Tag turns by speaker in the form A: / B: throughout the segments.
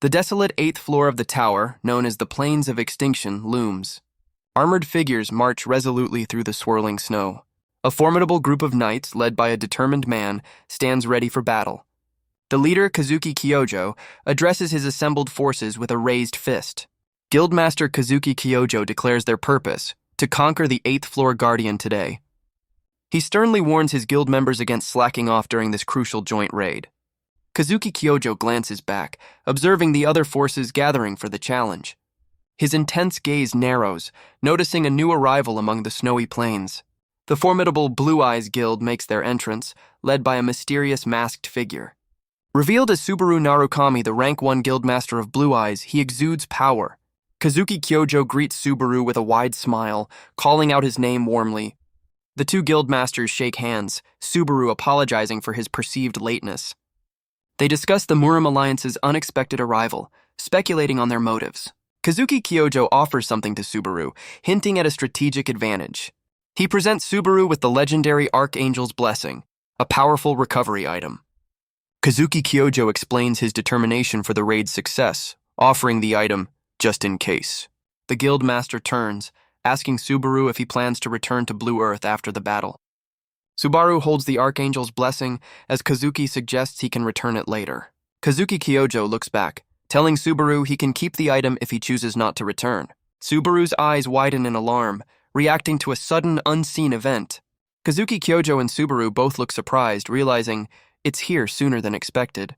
A: The desolate 8th floor of the tower, known as the Plains of Extinction, looms. Armored figures march resolutely through the swirling snow. A formidable group of knights, led by a determined man, stands ready for battle. The leader, Kazuki Kyojo, addresses his assembled forces with a raised fist. Guildmaster Kazuki Kyojo declares their purpose, to conquer the 8th floor guardian today. He sternly warns his guild members against slacking off during this crucial joint raid. Kazuki Kyojo glances back, observing the other forces gathering for the challenge. His intense gaze narrows, noticing a new arrival among the snowy plains. The formidable Blue Eyes Guild makes their entrance, led by a mysterious masked figure. Revealed as Subaru Narukami, the rank 1 guildmaster of Blue Eyes, he exudes power. Kazuki Kyojo greets Subaru with a wide smile, calling out his name warmly. The two guildmasters shake hands, Subaru apologizing for his perceived lateness. They discuss the Muram Alliance's unexpected arrival, speculating on their motives. Kazuki Kyojo offers something to Subaru, hinting at a strategic advantage. He presents Subaru with the legendary Archangel's Blessing, a powerful recovery item. Kazuki Kyojo explains his determination for the raid's success, offering the item just in case. The guildmaster turns, asking Subaru if he plans to return to Blue Earth after the battle. Subaru holds the Archangel's Blessing as Kazuki suggests he can return it later. Kazuki Kyojo looks back, telling Subaru he can keep the item if he chooses not to return. Subaru's eyes widen in alarm, reacting to a sudden, unseen event. Kazuki Kyojo and Subaru both look surprised, realizing it's here sooner than expected.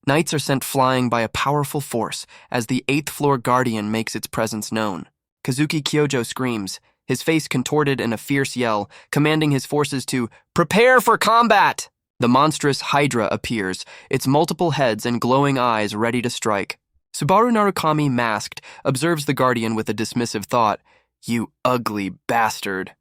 A: Knights are sent flying by a powerful force as the 8th floor guardian makes its presence known. Kazuki Kyojo screams, his face contorted in a fierce yell, commanding his forces to prepare for combat. The monstrous Hydra appears, its multiple heads and glowing eyes ready to strike. Subaru Narukami, masked, observes the guardian with a dismissive thought, "You ugly bastard."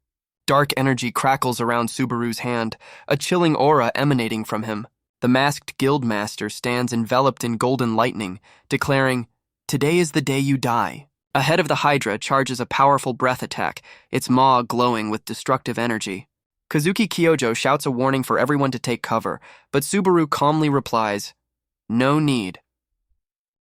A: Dark energy crackles around Subaru's hand, a chilling aura emanating from him. The masked guildmaster stands enveloped in golden lightning, declaring, "Today is the day you die." Ahead of the Hydra charges a powerful breath attack, its maw glowing with destructive energy. Kazuki Kyojo shouts a warning for everyone to take cover, but Subaru calmly replies, "No need."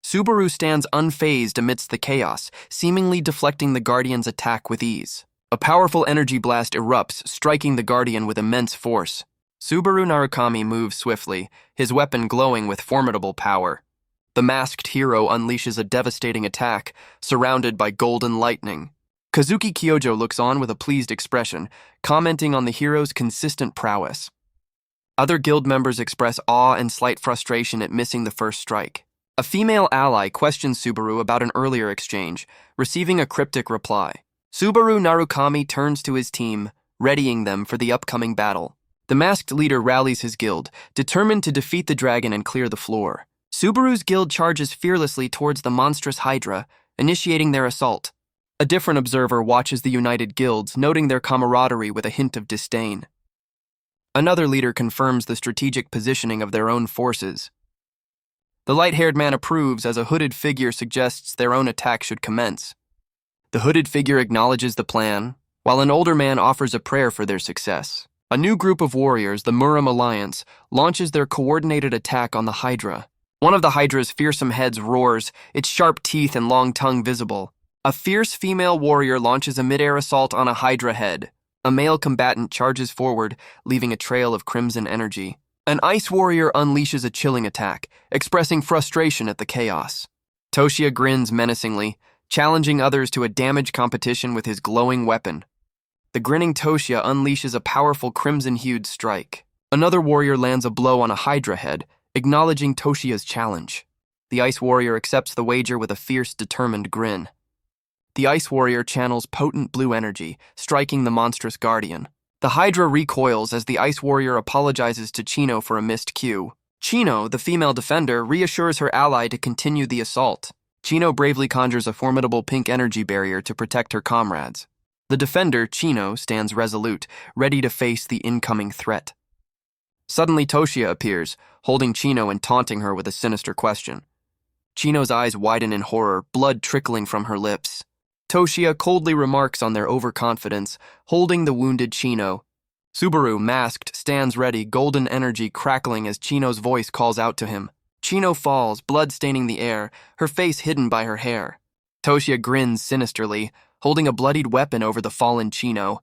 A: Subaru stands unfazed amidst the chaos, seemingly deflecting the Guardian's attack with ease. A powerful energy blast erupts, striking the Guardian with immense force. Subaru Narukami moves swiftly, his weapon glowing with formidable power. The masked hero unleashes a devastating attack, surrounded by golden lightning. Kazuki Kyojo looks on with a pleased expression, commenting on the hero's consistent prowess. Other guild members express awe and slight frustration at missing the first strike. A female ally questions Subaru about an earlier exchange, receiving a cryptic reply. Subaru Narukami turns to his team, readying them for the upcoming battle. The masked leader rallies his guild, determined to defeat the dragon and clear the floor. Subaru's guild charges fearlessly towards the monstrous Hydra, initiating their assault. A different observer watches the united guilds, noting their camaraderie with a hint of disdain. Another leader confirms the strategic positioning of their own forces. The light-haired man approves as a hooded figure suggests their own attack should commence. The hooded figure acknowledges the plan, while an older man offers a prayer for their success. A new group of warriors, the Muram Alliance, launches their coordinated attack on the Hydra. One of the Hydra's fearsome heads roars, its sharp teeth and long tongue visible. A fierce female warrior launches a mid-air assault on a Hydra head. A male combatant charges forward, leaving a trail of crimson energy. An ice warrior unleashes a chilling attack, expressing frustration at the chaos. Toshia grins menacingly, challenging others to a damage competition with his glowing weapon. The grinning Toshia unleashes a powerful crimson-hued strike. Another warrior lands a blow on a Hydra head, acknowledging Toshia's challenge. The ice warrior accepts the wager with a fierce, determined grin. The ice warrior channels potent blue energy, striking the monstrous guardian. The Hydra recoils as the ice warrior apologizes to Chino for a missed cue. Chino, the female defender, reassures her ally to continue the assault. Chino bravely conjures a formidable pink energy barrier to protect her comrades. The defender, Chino, stands resolute, ready to face the incoming threat. Suddenly, Toshia appears, holding Chino and taunting her with a sinister question. Chino's eyes widen in horror, blood trickling from her lips. Toshia coldly remarks on their overconfidence, holding the wounded Chino. Subaru, masked, stands ready, golden energy crackling as Chino's voice calls out to him. Chino falls, blood staining the air, her face hidden by her hair. Toshia grins sinisterly, holding a bloodied weapon over the fallen Chino.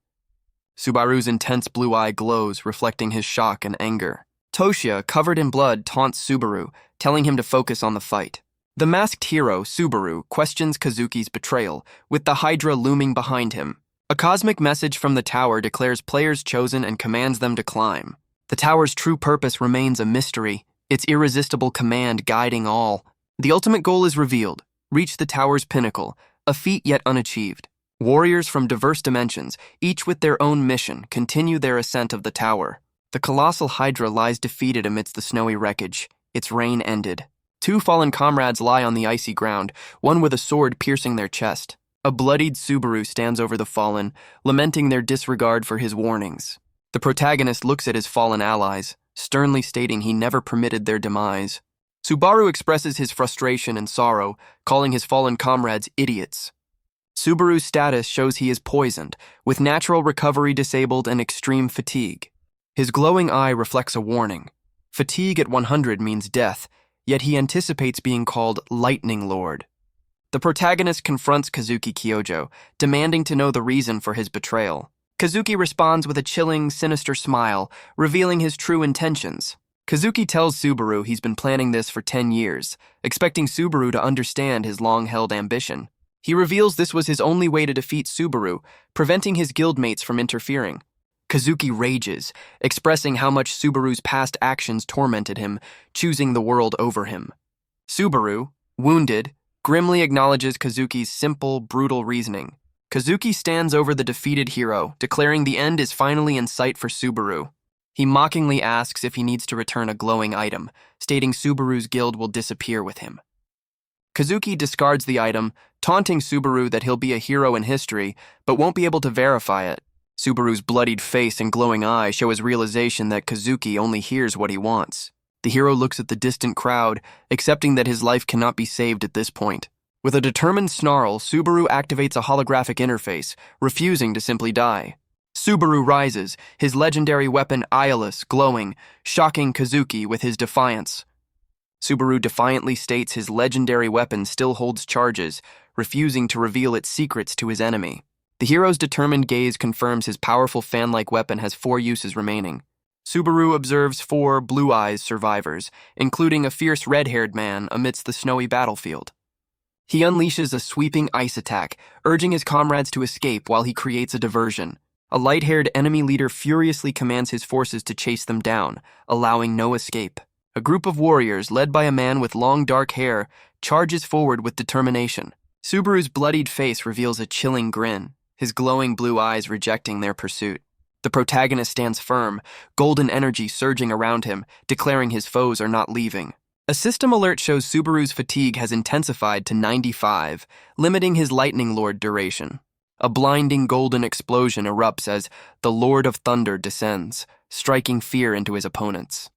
A: Subaru's intense blue eye glows, reflecting his shock and anger. Toshia, covered in blood, taunts Subaru, telling him to focus on the fight. The masked hero, Subaru, questions Kazuki's betrayal, with the Hydra looming behind him. A cosmic message from the tower declares players chosen and commands them to climb. The tower's true purpose remains a mystery, its irresistible command guiding all. The ultimate goal is revealed: reach the tower's pinnacle, a feat yet unachieved. Warriors from diverse dimensions, each with their own mission, continue their ascent of the tower. The colossal Hydra lies defeated amidst the snowy wreckage. Its reign ended. 2 fallen comrades lie on the icy ground, one with a sword piercing their chest. A bloodied Subaru stands over the fallen, lamenting their disregard for his warnings. The protagonist looks at his fallen allies, sternly stating he never permitted their demise. Subaru expresses his frustration and sorrow, calling his fallen comrades idiots. Subaru's status shows he is poisoned, with natural recovery disabled and extreme fatigue. His glowing eye reflects a warning. Fatigue at 100 means death, yet he anticipates being called Lightning Lord. The protagonist confronts Kazuki Kyojo, demanding to know the reason for his betrayal. Kazuki responds with a chilling, sinister smile, revealing his true intentions. Kazuki tells Subaru he's been planning this for 10 years, expecting Subaru to understand his long-held ambition. He reveals this was his only way to defeat Subaru, preventing his guildmates from interfering. Kazuki rages, expressing how much Subaru's past actions tormented him, choosing the world over him. Subaru, wounded, grimly acknowledges Kazuki's simple, brutal reasoning. Kazuki stands over the defeated hero, declaring the end is finally in sight for Subaru. He mockingly asks if he needs to return a glowing item, stating Subaru's guild will disappear with him. Kazuki discards the item, taunting Subaru that he'll be a hero in history, but won't be able to verify it. Subaru's bloodied face and glowing eye show his realization that Kazuki only hears what he wants. The hero looks at the distant crowd, accepting that his life cannot be saved at this point. With a determined snarl, Subaru activates a holographic interface, refusing to simply die. Subaru rises, his legendary weapon eyeless, glowing, shocking Kazuki with his defiance. Subaru defiantly states his legendary weapon still holds charges, refusing to reveal its secrets to his enemy. The hero's determined gaze confirms his powerful fan-like weapon has 4 uses remaining. Subaru observes 4 Blue Eyes survivors, including a fierce red-haired man amidst the snowy battlefield. He unleashes a sweeping ice attack, urging his comrades to escape while he creates a diversion. A light-haired enemy leader furiously commands his forces to chase them down, allowing no escape. A group of warriors, led by a man with long dark hair, charges forward with determination. Subaru's bloodied face reveals a chilling grin, his glowing blue eyes rejecting their pursuit. The protagonist stands firm, golden energy surging around him, declaring his foes are not leaving. A system alert shows Subaru's fatigue has intensified to 95, limiting his Lightning Lord duration. A blinding golden explosion erupts as the Lord of Thunder descends, striking fear into his opponents.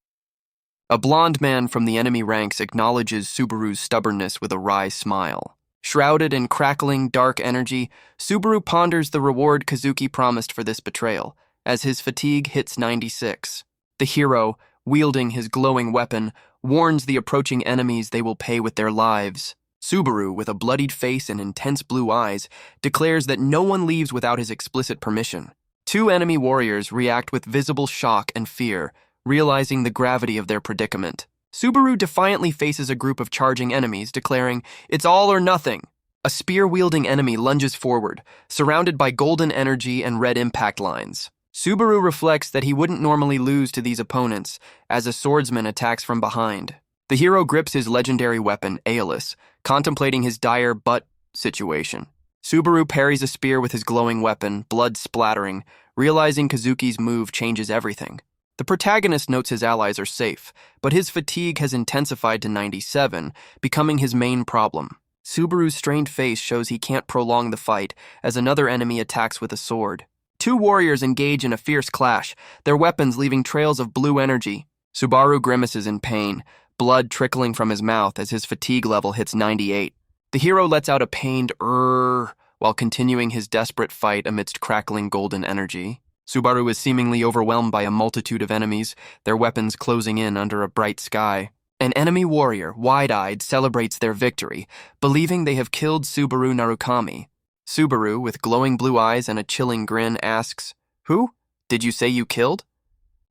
A: A blond man from the enemy ranks acknowledges Subaru's stubbornness with a wry smile. Shrouded in crackling, dark energy, Subaru ponders the reward Kazuki promised for this betrayal, as his fatigue hits 96. The hero, wielding his glowing weapon, warns the approaching enemies they will pay with their lives. Subaru, with a bloodied face and intense blue eyes, declares that no one leaves without his explicit permission. 2 enemy warriors react with visible shock and fear, realizing the gravity of their predicament. Subaru defiantly faces a group of charging enemies, declaring, "It's all or nothing." A spear-wielding enemy lunges forward, surrounded by golden energy and red impact lines. Subaru reflects that he wouldn't normally lose to these opponents, as a swordsman attacks from behind. The hero grips his legendary weapon, Aeolus, contemplating his dire butt situation. Subaru parries a spear with his glowing weapon, blood splattering, realizing Kazuki's move changes everything. The protagonist notes his allies are safe, but his fatigue has intensified to 97, becoming his main problem. Subaru's strained face shows he can't prolong the fight, as another enemy attacks with a sword. 2 warriors engage in a fierce clash, their weapons leaving trails of blue energy. Subaru grimaces in pain, blood trickling from his mouth as his fatigue level hits 98. The hero lets out a pained "Urgh" while continuing his desperate fight amidst crackling golden energy. Subaru is seemingly overwhelmed by a multitude of enemies, their weapons closing in under a bright sky. An enemy warrior, wide-eyed, celebrates their victory, believing they have killed Subaru Narukami. Subaru, with glowing blue eyes and a chilling grin, asks, "Who? Did you say you killed?"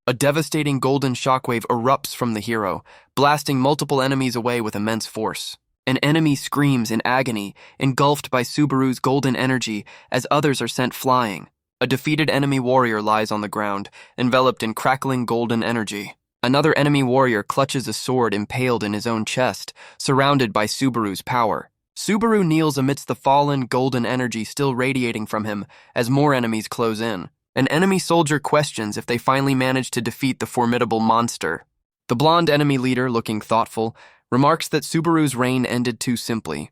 A: A devastating golden shockwave erupts from the hero, blasting multiple enemies away with immense force. An enemy screams in agony, engulfed by Subaru's golden energy as others are sent flying. A defeated enemy warrior lies on the ground, enveloped in crackling golden energy. Another enemy warrior clutches a sword impaled in his own chest, surrounded by Subaru's power. Subaru kneels amidst the fallen golden energy still radiating from him as more enemies close in. An enemy soldier questions if they finally manage to defeat the formidable monster. The blonde enemy leader, looking thoughtful, remarks that Subaru's reign ended too simply.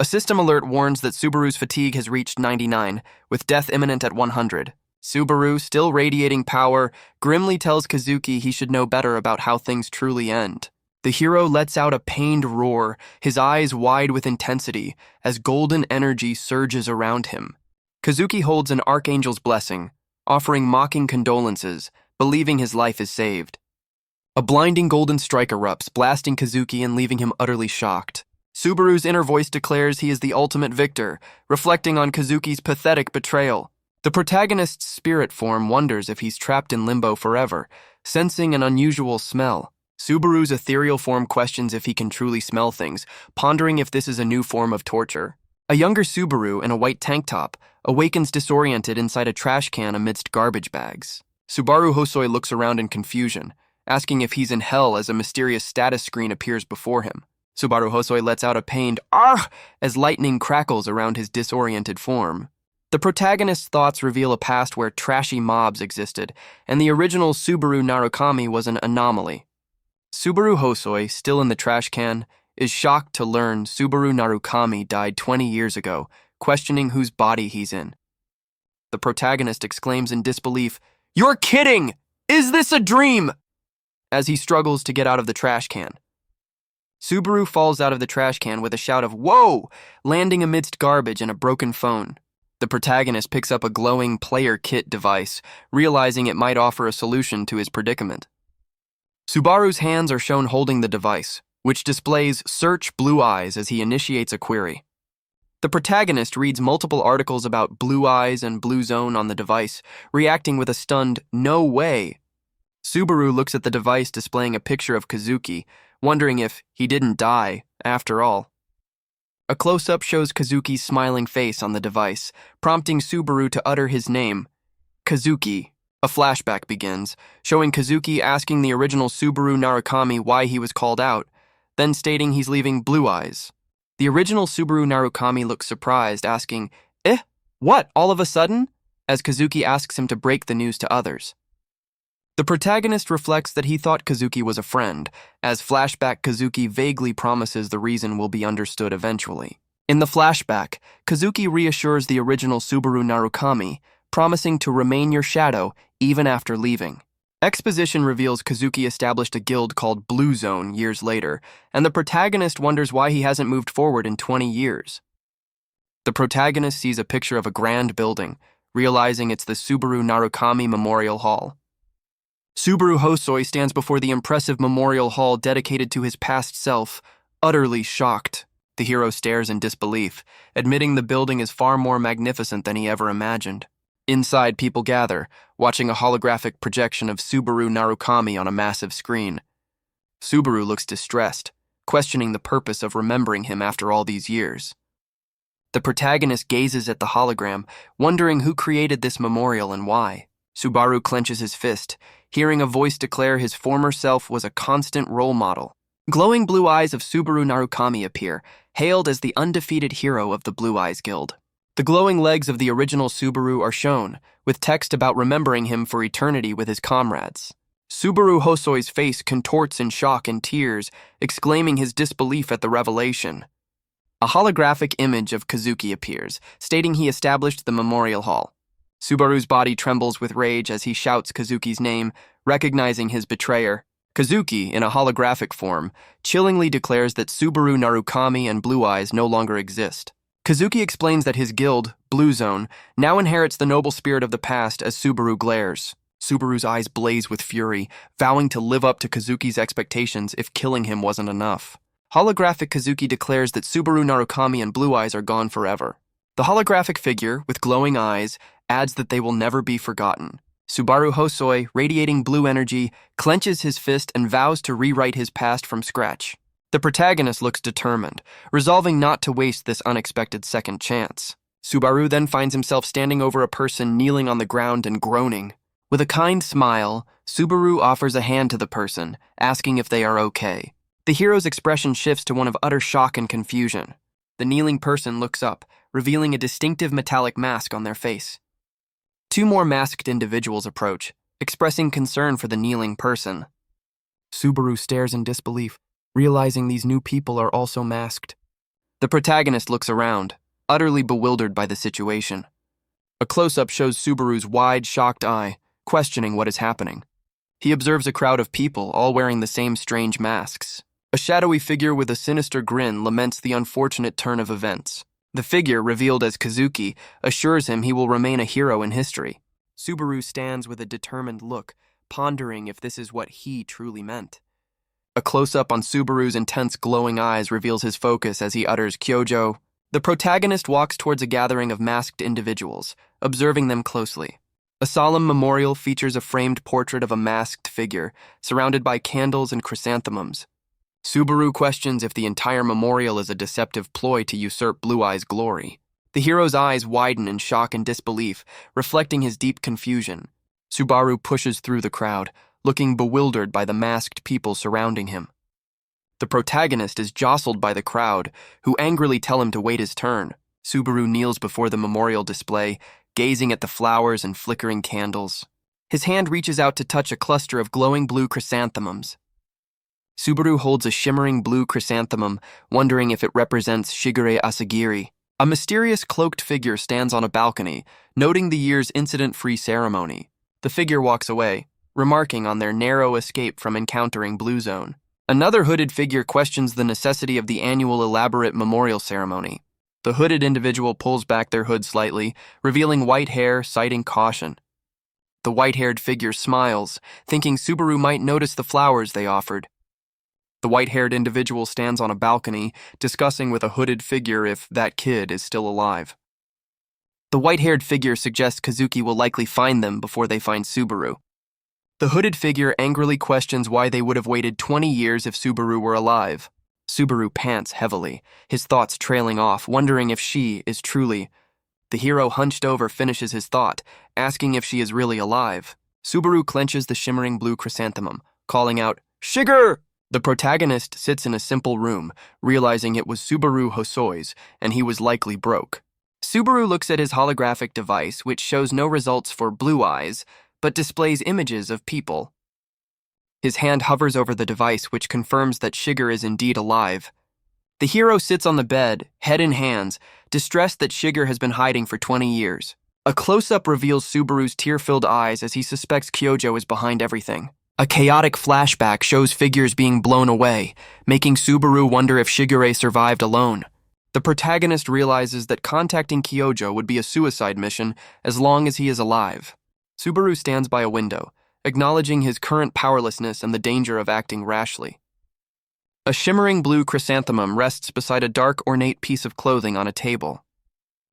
A: A system alert warns that Subaru's fatigue has reached 99, with death imminent at 100. Subaru, still radiating power, grimly tells Kazuki he should know better about how things truly end. The hero lets out a pained roar, his eyes wide with intensity, as golden energy surges around him. Kazuki holds an archangel's blessing, offering mocking condolences, believing his life is saved. A blinding golden strike erupts, blasting Kazuki and leaving him utterly shocked. Subaru's inner voice declares he is the ultimate victor, reflecting on Kazuki's pathetic betrayal. The protagonist's spirit form wonders if he's trapped in limbo forever, sensing an unusual smell. Subaru's ethereal form questions if he can truly smell things, pondering if this is a new form of torture. A younger Subaru in a white tank top awakens disoriented inside a trash can amidst garbage bags. Subaru Hosoi looks around in confusion, asking if he's in hell as a mysterious status screen appears before him. Subaru Hosoi lets out a pained "Argh!" as lightning crackles around his disoriented form. The protagonist's thoughts reveal a past where trashy mobs existed, and the original Subaru Narukami was an anomaly. Subaru Hosoi, still in the trash can, is shocked to learn Subaru Narukami died 20 years ago, questioning whose body he's in. The protagonist exclaims in disbelief, "You're kidding! Is this a dream?" as he struggles to get out of the trash can. Subaru falls out of the trash can with a shout of "Whoa!" landing amidst garbage and a broken phone. The protagonist picks up a glowing player kit device, realizing it might offer a solution to his predicament. Subaru's hands are shown holding the device, which displays "Search Blue Eyes" as he initiates a query. The protagonist reads multiple articles about blue eyes and blue zone on the device, reacting with a stunned "No way." Subaru looks at the device displaying a picture of Kazuki, wondering if he didn't die after all. A close-up shows Kazuki's smiling face on the device, prompting Subaru to utter his name, Kazuki. A flashback begins, showing Kazuki asking the original Subaru Narukami why he was called out, then stating he's leaving Blue Eyes. The original Subaru Narukami looks surprised, asking, What, all of a sudden?" as Kazuki asks him to break the news to others. The protagonist reflects that he thought Kazuki was a friend, as flashback Kazuki vaguely promises the reason will be understood eventually. In the flashback, Kazuki reassures the original Subaru Narukami, promising to remain your shadow even after leaving. Exposition reveals Kazuki established a guild called Blue Zone years later, and the protagonist wonders why he hasn't moved forward in 20 years. The protagonist sees a picture of a grand building, realizing it's the Subaru Narukami Memorial Hall. Subaru Hosoi stands before the impressive memorial hall dedicated to his past self, utterly shocked. The hero stares in disbelief, admitting the building is far more magnificent than he ever imagined. Inside, people gather, watching a holographic projection of Subaru Narukami on a massive screen. Subaru looks distressed, questioning the purpose of remembering him after all these years. The protagonist gazes at the hologram, wondering who created this memorial and why. Subaru clenches his fist, hearing a voice declare his former self was a constant role model. Glowing blue eyes of Subaru Narukami appear, hailed as the undefeated hero of the Blue Eyes Guild. The glowing legs of the original Subaru are shown, with text about remembering him for eternity with his comrades. Subaru Hosoi's face contorts in shock and tears, exclaiming his disbelief at the revelation. A holographic image of Kazuki appears, stating he established the memorial hall. Subaru's body trembles with rage as he shouts Kazuki's name, recognizing his betrayer. Kazuki, in a holographic form, chillingly declares that Subaru Narukami and Blue Eyes no longer exist. Kazuki explains that his guild, Blue Zone, now inherits the noble spirit of the past as Subaru glares. Subaru's eyes blaze with fury, vowing to live up to Kazuki's expectations if killing him wasn't enough. Holographic Kazuki declares that Subaru Narukami and Blue Eyes are gone forever. The holographic figure, with glowing eyes, adds that they will never be forgotten. Subaru Hosoi, radiating blue energy, clenches his fist and vows to rewrite his past from scratch. The protagonist looks determined, resolving not to waste this unexpected second chance. Subaru then finds himself standing over a person kneeling on the ground and groaning. With a kind smile, Subaru offers a hand to the person, asking if they are okay. The hero's expression shifts to one of utter shock and confusion. The kneeling person looks up, revealing a distinctive metallic mask on their face. Two more masked individuals approach, expressing concern for the kneeling person. Subaru stares in disbelief, realizing these new people are also masked. The protagonist looks around, utterly bewildered by the situation. A close-up shows Subaru's wide, shocked eye, questioning what is happening. He observes a crowd of people, all wearing the same strange masks. A shadowy figure with a sinister grin laments the unfortunate turn of events. The figure, revealed as Kazuki, assures him he will remain a hero in history. Subaru stands with a determined look, pondering if this is what he truly meant. A close-up on Subaru's intense glowing eyes reveals his focus as he utters Kyojo. The protagonist walks towards a gathering of masked individuals, observing them closely. A solemn memorial features a framed portrait of a masked figure, surrounded by candles and chrysanthemums. Subaru questions if the entire memorial is a deceptive ploy to usurp Blue Eye's glory. The hero's eyes widen in shock and disbelief, reflecting his deep confusion. Subaru pushes through the crowd, looking bewildered by the masked people surrounding him. The protagonist is jostled by the crowd, who angrily tell him to wait his turn. Subaru kneels before the memorial display, gazing at the flowers and flickering candles. His hand reaches out to touch a cluster of glowing blue chrysanthemums. Subaru holds a shimmering blue chrysanthemum, wondering if it represents Shigure Asagiri. A mysterious cloaked figure stands on a balcony, noting the year's incident-free ceremony. The figure walks away, remarking on their narrow escape from encountering Blue Zone. Another hooded figure questions the necessity of the annual elaborate memorial ceremony. The hooded individual pulls back their hood slightly, revealing white hair, citing caution. The white-haired figure smiles, thinking Subaru might notice the flowers they offered. The white-haired individual stands on a balcony, discussing with a hooded figure if that kid is still alive. The white-haired figure suggests Kazuki will likely find them before they find Subaru. The hooded figure angrily questions why they would have waited 20 years if Subaru were alive. Subaru pants heavily, his thoughts trailing off, wondering if she is truly... The hero hunched over finishes his thought, asking if she is really alive. Subaru clenches the shimmering blue chrysanthemum, calling out, "Shiger!" The protagonist sits in a simple room, realizing it was Subaru Hosoi's, and he was likely broke. Subaru looks at his holographic device, which shows no results for Blue Eyes, but displays images of people. His hand hovers over the device, which confirms that Shiger is indeed alive. The hero sits on the bed, head in hands, distressed that Shiger has been hiding for 20 years. A close-up reveals Subaru's tear-filled eyes as he suspects Kyojo is behind everything. A chaotic flashback shows figures being blown away, making Subaru wonder if Shigure survived alone. The protagonist realizes that contacting Kyojo would be a suicide mission as long as he is alive. Subaru stands by a window, acknowledging his current powerlessness and the danger of acting rashly. A shimmering blue chrysanthemum rests beside a dark, ornate piece of clothing on a table.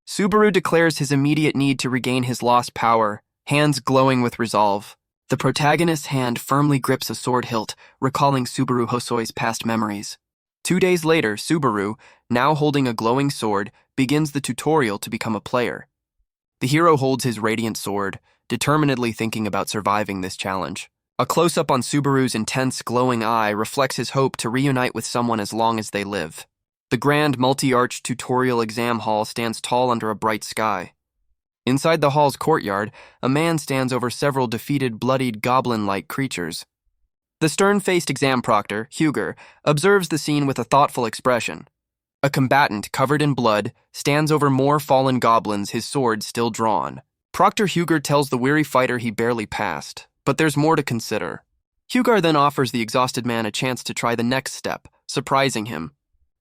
A: Subaru declares his immediate need to regain his lost power, hands glowing with resolve. The protagonist's hand firmly grips a sword hilt, recalling Subaru Hosoi's past memories. 2 days later, Subaru, now holding a glowing sword, begins the tutorial to become a player. The hero holds his radiant sword, determinedly thinking about surviving this challenge. A close-up on Subaru's intense, glowing eye reflects his hope to reunite with someone as long as they live. The grand multi-arched tutorial exam hall stands tall under a bright sky. Inside the hall's courtyard, a man stands over several defeated, bloodied, goblin-like creatures. The stern-faced exam proctor, Huger, observes the scene with a thoughtful expression. A combatant, covered in blood, stands over more fallen goblins, his sword still drawn. Proctor Huger tells the weary fighter he barely passed, but there's more to consider. Huger then offers the exhausted man a chance to try the next step, surprising him.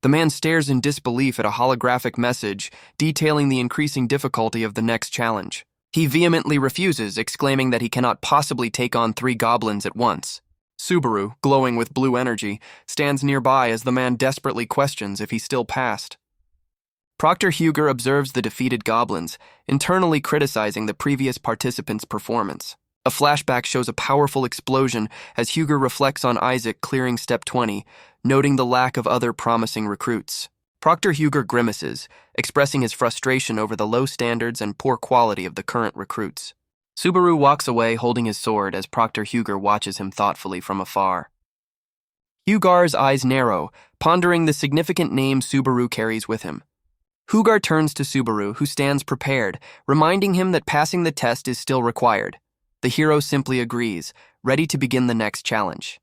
A: The man stares in disbelief at a holographic message detailing the increasing difficulty of the next challenge. He vehemently refuses, exclaiming that he cannot possibly take on 3 goblins at once. Subaru, glowing with blue energy, stands nearby as the man desperately questions if he still passed. Proctor Huger observes the defeated goblins, internally criticizing the previous participants' performance. A flashback shows a powerful explosion as Huger reflects on Isaac clearing Step 20, noting the lack of other promising recruits. Proctor Huger grimaces, expressing his frustration over the low standards and poor quality of the current recruits. Subaru walks away holding his sword as Proctor Huger watches him thoughtfully from afar. Hugar's eyes narrow, pondering the significant name Subaru carries with him. Hugar turns to Subaru, who stands prepared, reminding him that passing the test is still required. The hero simply agrees, ready to begin the next challenge.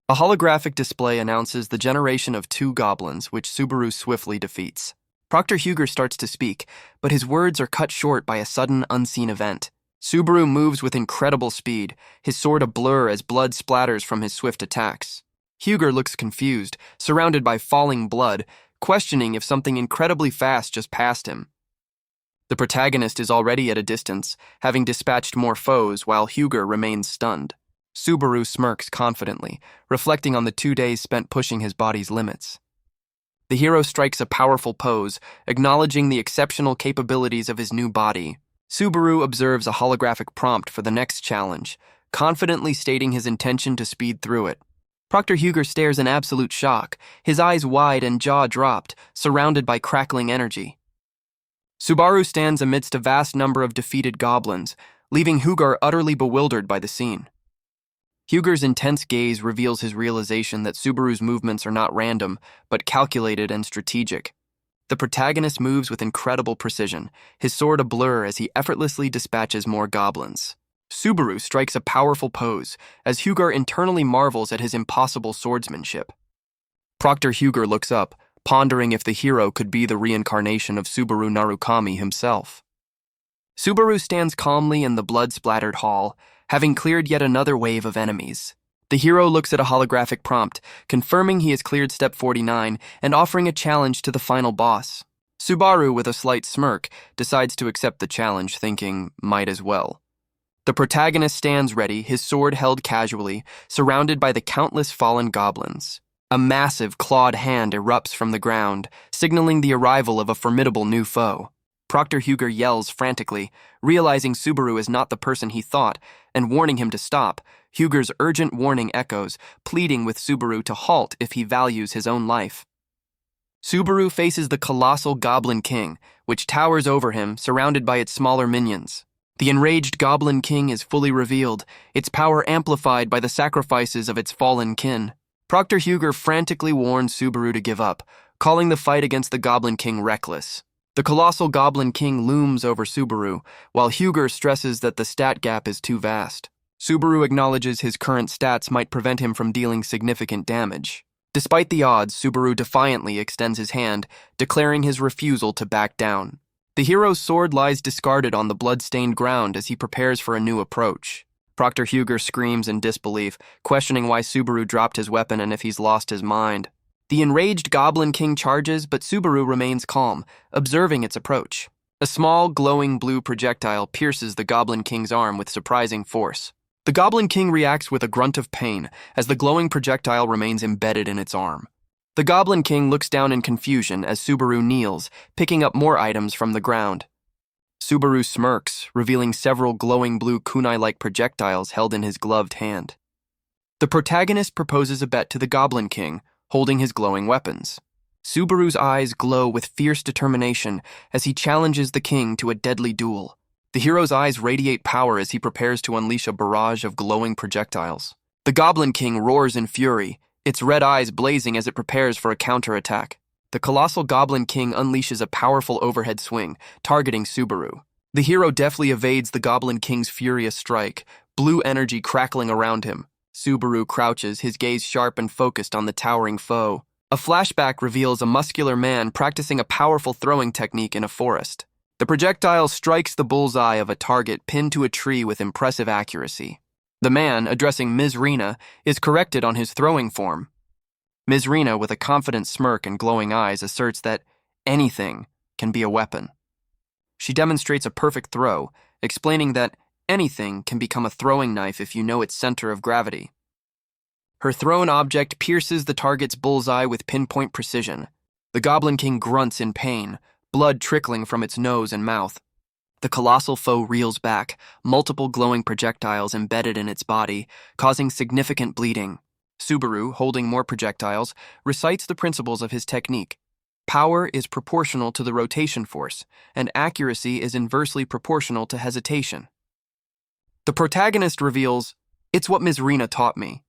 A: A holographic display announces the generation of 2 goblins, which Subaru swiftly defeats. Proctor Huger starts to speak, but his words are cut short by a sudden, unseen event. Subaru moves with incredible speed, his sword a blur as blood splatters from his swift attacks. Huger looks confused, surrounded by falling blood, questioning if something incredibly fast just passed him. The protagonist is already at a distance, having dispatched more foes while Huger remains stunned. Subaru smirks confidently, reflecting on the 2 days spent pushing his body's limits. The hero strikes a powerful pose, acknowledging the exceptional capabilities of his new body. Subaru observes a holographic prompt for the next challenge, confidently stating his intention to speed through it. Proctor Huger stares in absolute shock, his eyes wide and jaw dropped, surrounded by crackling energy. Subaru stands amidst a vast number of defeated goblins, leaving Huger utterly bewildered by the scene. Huger's intense gaze reveals his realization that Subaru's movements are not random, but calculated and strategic. The protagonist moves with incredible precision, his sword a blur as he effortlessly dispatches more goblins. Subaru strikes a powerful pose, as Huger internally marvels at his impossible swordsmanship. Proctor Huger looks up, pondering if the hero could be the reincarnation of Subaru Narukami himself. Subaru stands calmly in the blood-splattered hall, having cleared yet another wave of enemies. The hero looks at a holographic prompt, confirming he has cleared Step 49 and offering a challenge to the final boss. Subaru, with a slight smirk, decides to accept the challenge, thinking, might as well. The protagonist stands ready, his sword held casually, surrounded by the countless fallen goblins. A massive, clawed hand erupts from the ground, signaling the arrival of a formidable new foe. Proctor Huger yells frantically, realizing Subaru is not the person he thought, and warning him to stop. Huger's urgent warning echoes, pleading with Subaru to halt if he values his own life. Subaru faces the colossal Goblin King, which towers over him, surrounded by its smaller minions. The enraged Goblin King is fully revealed, its power amplified by the sacrifices of its fallen kin. Proctor Huger frantically warns Subaru to give up, calling the fight against the Goblin King reckless. The colossal Goblin King looms over Subaru, while Huger stresses that the stat gap is too vast. Subaru acknowledges his current stats might prevent him from dealing significant damage. Despite the odds, Subaru defiantly extends his hand, declaring his refusal to back down. The hero's sword lies discarded on the blood-stained ground as he prepares for a new approach. Proctor Huger screams in disbelief, questioning why Subaru dropped his weapon and if he's lost his mind. The enraged Goblin King charges, but Subaru remains calm, observing its approach. A small, glowing blue projectile pierces the Goblin King's arm with surprising force. The Goblin King reacts with a grunt of pain as the glowing projectile remains embedded in its arm. The Goblin King looks down in confusion as Subaru kneels, picking up more items from the ground. Subaru smirks, revealing several glowing blue kunai-like projectiles held in his gloved hand. The protagonist proposes a bet to the Goblin King, holding his glowing weapons. Subaru's eyes glow with fierce determination as he challenges the king to a deadly duel. The hero's eyes radiate power as he prepares to unleash a barrage of glowing projectiles. The Goblin King roars in fury, its red eyes blazing as it prepares for a counterattack. The colossal Goblin King unleashes a powerful overhead swing, targeting Subaru. The hero deftly evades the Goblin King's furious strike, blue energy crackling around him. Subaru crouches, his gaze sharp and focused on the towering foe. A flashback reveals a muscular man practicing a powerful throwing technique in a forest. The projectile strikes the bullseye of a target pinned to a tree with impressive accuracy. The man, addressing Ms. Rina, is corrected on his throwing form. Ms. Rina, with a confident smirk and glowing eyes, asserts that anything can be a weapon. She demonstrates a perfect throw, explaining that anything can become a throwing knife if you know its center of gravity. Her thrown object pierces the target's bullseye with pinpoint precision. The Goblin King grunts in pain, blood trickling from its nose and mouth. The colossal foe reels back, multiple glowing projectiles embedded in its body, causing significant bleeding. Subaru, holding more projectiles, recites the principles of his technique. Power is proportional to the rotation force, and accuracy is inversely proportional to hesitation. The protagonist reveals, "It's what Ms. Rena taught me."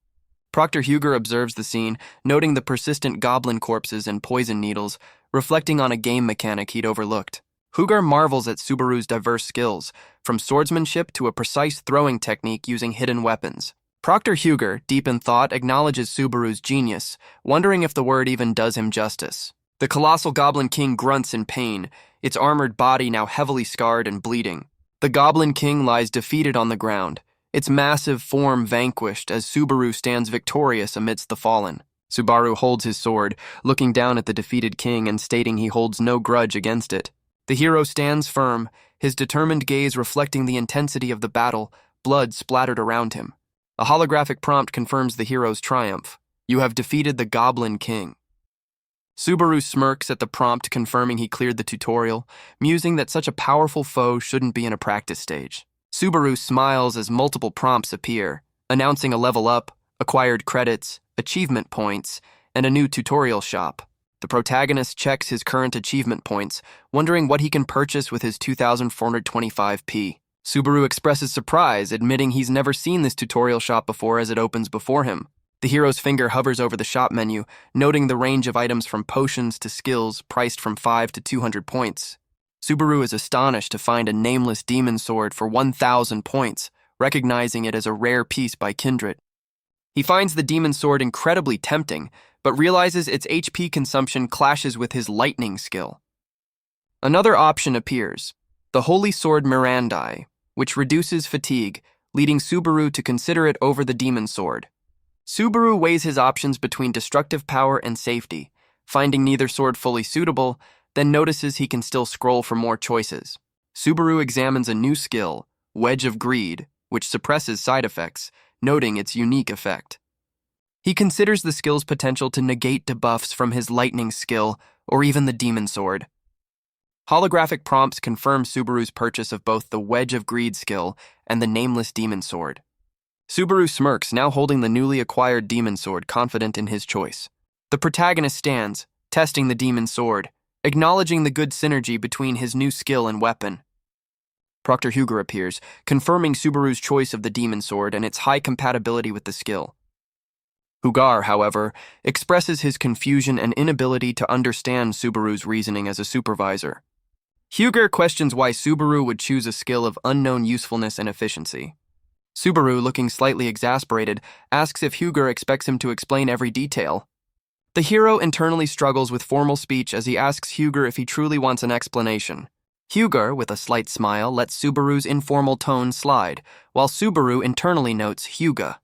A: Proctor Huger observes the scene, noting the persistent goblin corpses and poison needles, reflecting on a game mechanic he'd overlooked. Huger marvels at Subaru's diverse skills, from swordsmanship to a precise throwing technique using hidden weapons. Proctor Huger, deep in thought, acknowledges Subaru's genius, wondering if the word even does him justice. The colossal Goblin King grunts in pain, its armored body now heavily scarred and bleeding. The Goblin King lies defeated on the ground, its massive form vanquished as Subaru stands victorious amidst the fallen. Subaru holds his sword, looking down at the defeated king and stating he holds no grudge against it. The hero stands firm, his determined gaze reflecting the intensity of the battle, blood splattered around him. A holographic prompt confirms the hero's triumph. "You have defeated the Goblin King." Subaru smirks at the prompt, confirming he cleared the tutorial, musing that such a powerful foe shouldn't be in a practice stage. Subaru smiles as multiple prompts appear, announcing a level up, acquired credits, achievement points, and a new tutorial shop. The protagonist checks his current achievement points, wondering what he can purchase with his 2,425 P. Subaru expresses surprise, admitting he's never seen this tutorial shop before as it opens before him. The hero's finger hovers over the shop menu, noting the range of items from potions to skills priced from 5 to 200 points. Subaru is astonished to find a nameless demon sword for 1,000 points, recognizing it as a rare piece by Kindred. He finds the demon sword incredibly tempting, but realizes its HP consumption clashes with his lightning skill. Another option appears, the Holy Sword Mirandai, which reduces fatigue, leading Subaru to consider it over the demon sword. Subaru weighs his options between destructive power and safety, finding neither sword fully suitable, then notices he can still scroll for more choices. Subaru examines a new skill, Wedge of Greed, which suppresses side effects, noting its unique effect. He considers the skill's potential to negate debuffs from his lightning skill or even the demon sword. Holographic prompts confirm Subaru's purchase of both the Wedge of Greed skill and the nameless demon sword. Subaru smirks, now holding the newly acquired demon sword, confident in his choice. The protagonist stands, testing the demon sword, acknowledging the good synergy between his new skill and weapon. Proctor Huger appears, confirming Subaru's choice of the demon sword and its high compatibility with the skill. Hugar, however, expresses his confusion and inability to understand Subaru's reasoning as a supervisor. Huger questions why Subaru would choose a skill of unknown usefulness and efficiency. Subaru, looking slightly exasperated, asks if Huger expects him to explain every detail. The hero internally struggles with formal speech as he asks Huger if he truly wants an explanation. Huger, with a slight smile, lets Subaru's informal tone slide, while Subaru internally notes Huga.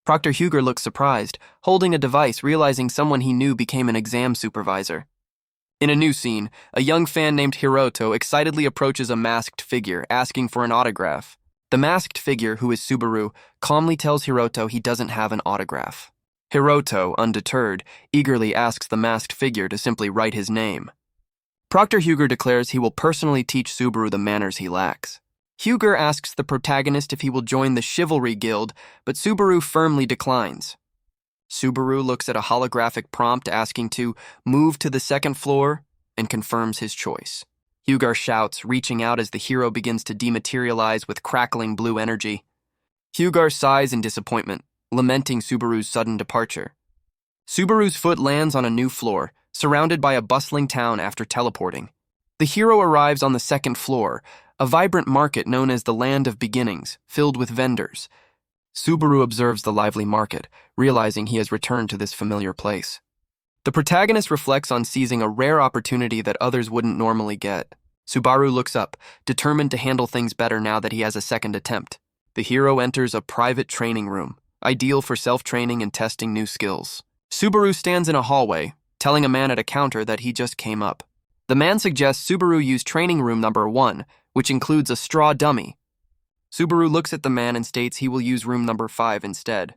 A: Proctor Huger looks surprised, holding a device, realizing someone he knew became an exam supervisor. In a new scene, a young fan named Hiroto excitedly approaches a masked figure, asking for an autograph. The masked figure, who is Subaru, calmly tells Hiroto he doesn't have an autograph. Hiroto, undeterred, eagerly asks the masked figure to simply write his name. Proctor Huger declares he will personally teach Subaru the manners he lacks. Huger asks the protagonist if he will join the Chivalry Guild, but Subaru firmly declines. Subaru looks at a holographic prompt asking to move to the second floor and confirms his choice. Huger shouts, reaching out as the hero begins to dematerialize with crackling blue energy. Huger sighs in disappointment, lamenting Subaru's sudden departure. Subaru's foot lands on a new floor, surrounded by a bustling town after teleporting. The hero arrives on the second floor, a vibrant market known as the Land of Beginnings, filled with vendors. Subaru observes the lively market, realizing he has returned to this familiar place. The protagonist reflects on seizing a rare opportunity that others wouldn't normally get. Subaru looks up, determined to handle things better now that he has a second attempt. The hero enters a private training room, ideal for self-training and testing new skills. Subaru stands in a hallway, telling a man at a counter that he just came up. The man suggests Subaru use training room number 1, which includes a straw dummy. Subaru looks at the man and states he will use room number 5 instead.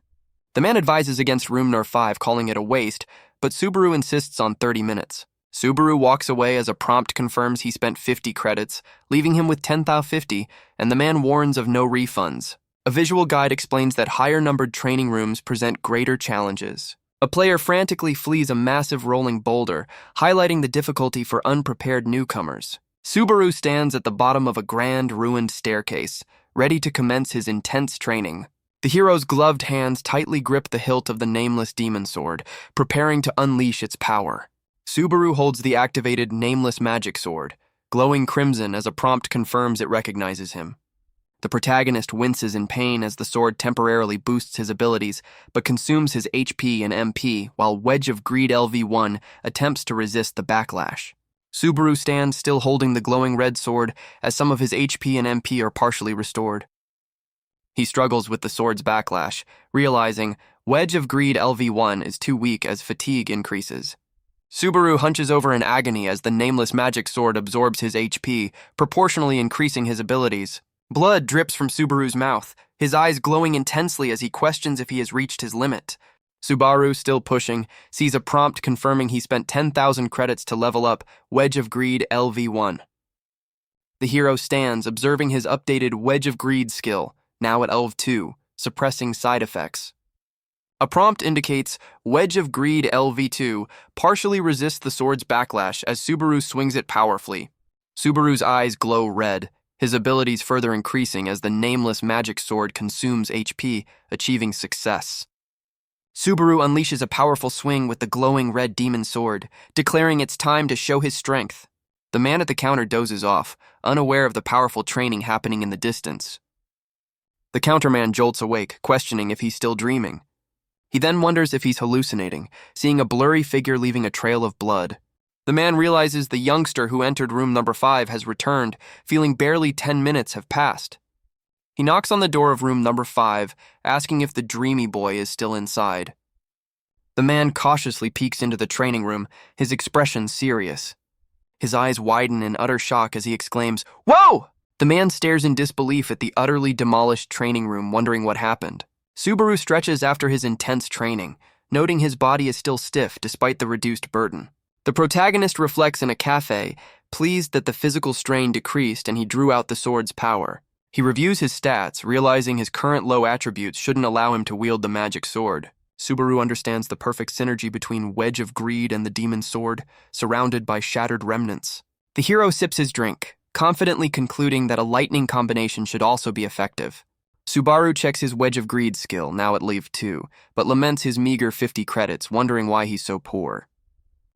A: The man advises against room number 5, calling it a waste, but Subaru insists on 30 minutes. Subaru walks away as a prompt confirms he spent 50 credits, leaving him with 10,050, and the man warns of no refunds. A visual guide explains that higher-numbered training rooms present greater challenges. A player frantically flees a massive rolling boulder, highlighting the difficulty for unprepared newcomers. Subaru stands at the bottom of a grand, ruined staircase, ready to commence his intense training. The hero's gloved hands tightly grip the hilt of the nameless demon sword, preparing to unleash its power. Subaru holds the activated nameless magic sword, glowing crimson as a prompt confirms it recognizes him. The protagonist winces in pain as the sword temporarily boosts his abilities, but consumes his HP and MP, while Wedge of Greed LV1 attempts to resist the backlash. Subaru stands still holding the glowing red sword as some of his HP and MP are partially restored. He struggles with the sword's backlash, realizing Wedge of Greed LV1 is too weak as fatigue increases. Subaru hunches over in agony as the nameless magic sword absorbs his HP, proportionally increasing his abilities. Blood drips from Subaru's mouth, his eyes glowing intensely as he questions if he has reached his limit. Subaru, still pushing, sees a prompt confirming he spent 10,000 credits to level up Wedge of Greed LV1. The hero stands, observing his updated Wedge of Greed skill, now at LV2, suppressing side effects. A prompt indicates Wedge of Greed LV2 partially resists the sword's backlash as Subaru swings it powerfully. Subaru's eyes glow red, his abilities further increasing as the nameless magic sword consumes HP, achieving success. Subaru unleashes a powerful swing with the glowing red demon sword, declaring it's time to show his strength. The man at the counter dozes off, unaware of the powerful training happening in the distance. The counterman jolts awake, questioning if he's still dreaming. He then wonders if he's hallucinating, seeing a blurry figure leaving a trail of blood. The man realizes the youngster who entered room number 5 has returned, feeling barely 10 minutes have passed. He knocks on the door of room number 5, asking if the dreamy boy is still inside. The man cautiously peeks into the training room, his expression serious. His eyes widen in utter shock as he exclaims, "Whoa!" The man stares in disbelief at the utterly demolished training room, wondering what happened. Subaru stretches after his intense training, noting his body is still stiff despite the reduced burden. The protagonist reflects in a cafe, pleased that the physical strain decreased and he drew out the sword's power. He reviews his stats, realizing his current low attributes shouldn't allow him to wield the magic sword. Subaru understands the perfect synergy between Wedge of Greed and the demon sword, surrounded by shattered remnants. The hero sips his drink, confidently concluding that a lightning combination should also be effective. Subaru checks his Wedge of Greed skill, now at Leave 2, but laments his meager 50 credits, wondering why he's so poor.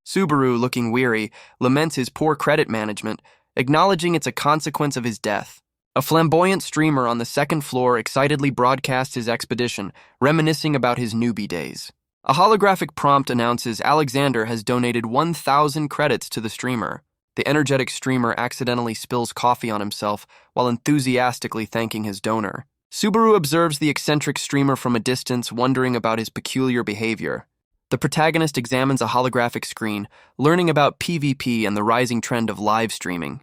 A: Subaru, looking weary, laments his poor credit management, acknowledging it's a consequence of his death. A flamboyant streamer on the second floor excitedly broadcasts his expedition, reminiscing about his newbie days. A holographic prompt announces Alexander has donated 1,000 credits to the streamer. The energetic streamer accidentally spills coffee on himself while enthusiastically thanking his donor. Subaru observes the eccentric streamer from a distance, wondering about his peculiar behavior. The protagonist examines a holographic screen, learning about PvP and the rising trend of live streaming.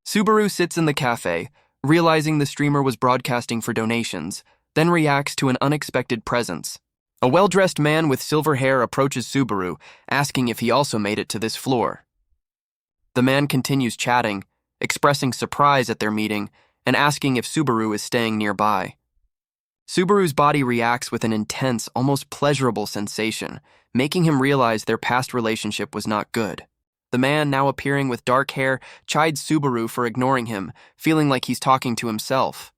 A: Subaru sits in the cafe, realizing the streamer was broadcasting for donations, then reacts to an unexpected presence. A well-dressed man with silver hair approaches Subaru, asking if he also made it to this floor. The man continues chatting, expressing surprise at their meeting, and asking if Subaru is staying nearby. Subaru's body reacts with an intense, almost pleasurable sensation, making him realize their past relationship was not good. The man, now appearing with dark hair, chides Subaru for ignoring him, feeling like he's talking to himself.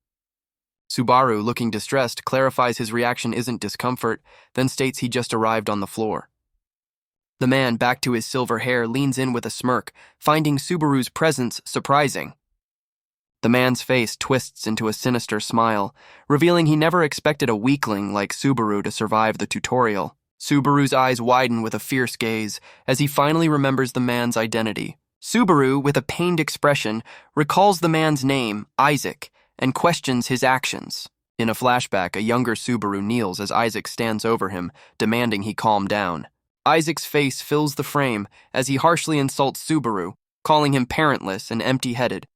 A: Subaru, looking distressed, clarifies his reaction isn't discomfort, then states he just arrived on the floor. The man, back to his silver hair, leans in with a smirk, finding Subaru's presence surprising. The man's face twists into a sinister smile, revealing he never expected a weakling like Subaru to survive the tutorial. Subaru's eyes widen with a fierce gaze as he finally remembers the man's identity. Subaru, with a pained expression, recalls the man's name, Isaac, and questions his actions. In a flashback, a younger Subaru kneels as Isaac stands over him, demanding he calm down. Isaac's face fills the frame as he harshly insults Subaru, calling him parentless and empty-headed.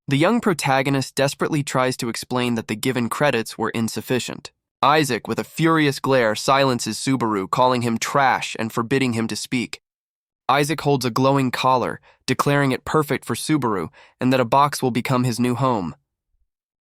A: The young protagonist desperately tries to explain that the given credits were insufficient. Isaac, with a furious glare, silences Subaru, calling him trash and forbidding him to speak. Isaac holds a glowing collar, declaring it perfect for Subaru and that a box will become his new home.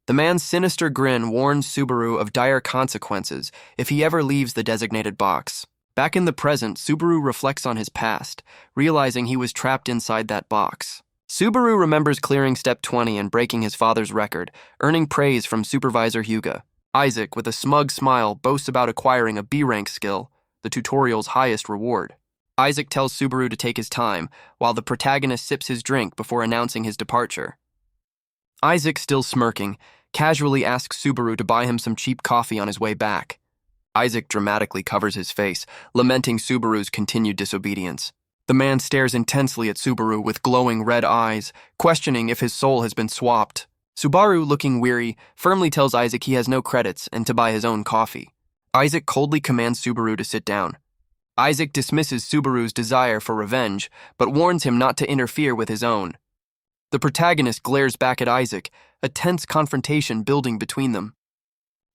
A: The man's sinister grin warns Subaru of dire consequences if he ever leaves the designated box. Back in the present, Subaru reflects on his past, realizing he was trapped inside that box. Subaru remembers clearing Step 20 and breaking his father's record, earning praise from Supervisor Hyuga. Isaac, with a smug smile, boasts about acquiring a B-rank skill, the tutorial's highest reward. Isaac tells Subaru to take his time, while the protagonist sips his drink before announcing his departure. Isaac, still smirking, casually asks Subaru to buy him some cheap coffee on his way back. Isaac dramatically covers his face, lamenting Subaru's continued disobedience. The man stares intensely at Subaru with glowing red eyes, questioning if his soul has been swapped. Subaru, looking weary, firmly tells Isaac he has no credits and to buy his own coffee. Isaac coldly commands Subaru to sit down. Isaac dismisses Subaru's desire for revenge, but warns him not to interfere with his own. The protagonist glares back at Isaac, a tense confrontation building between them.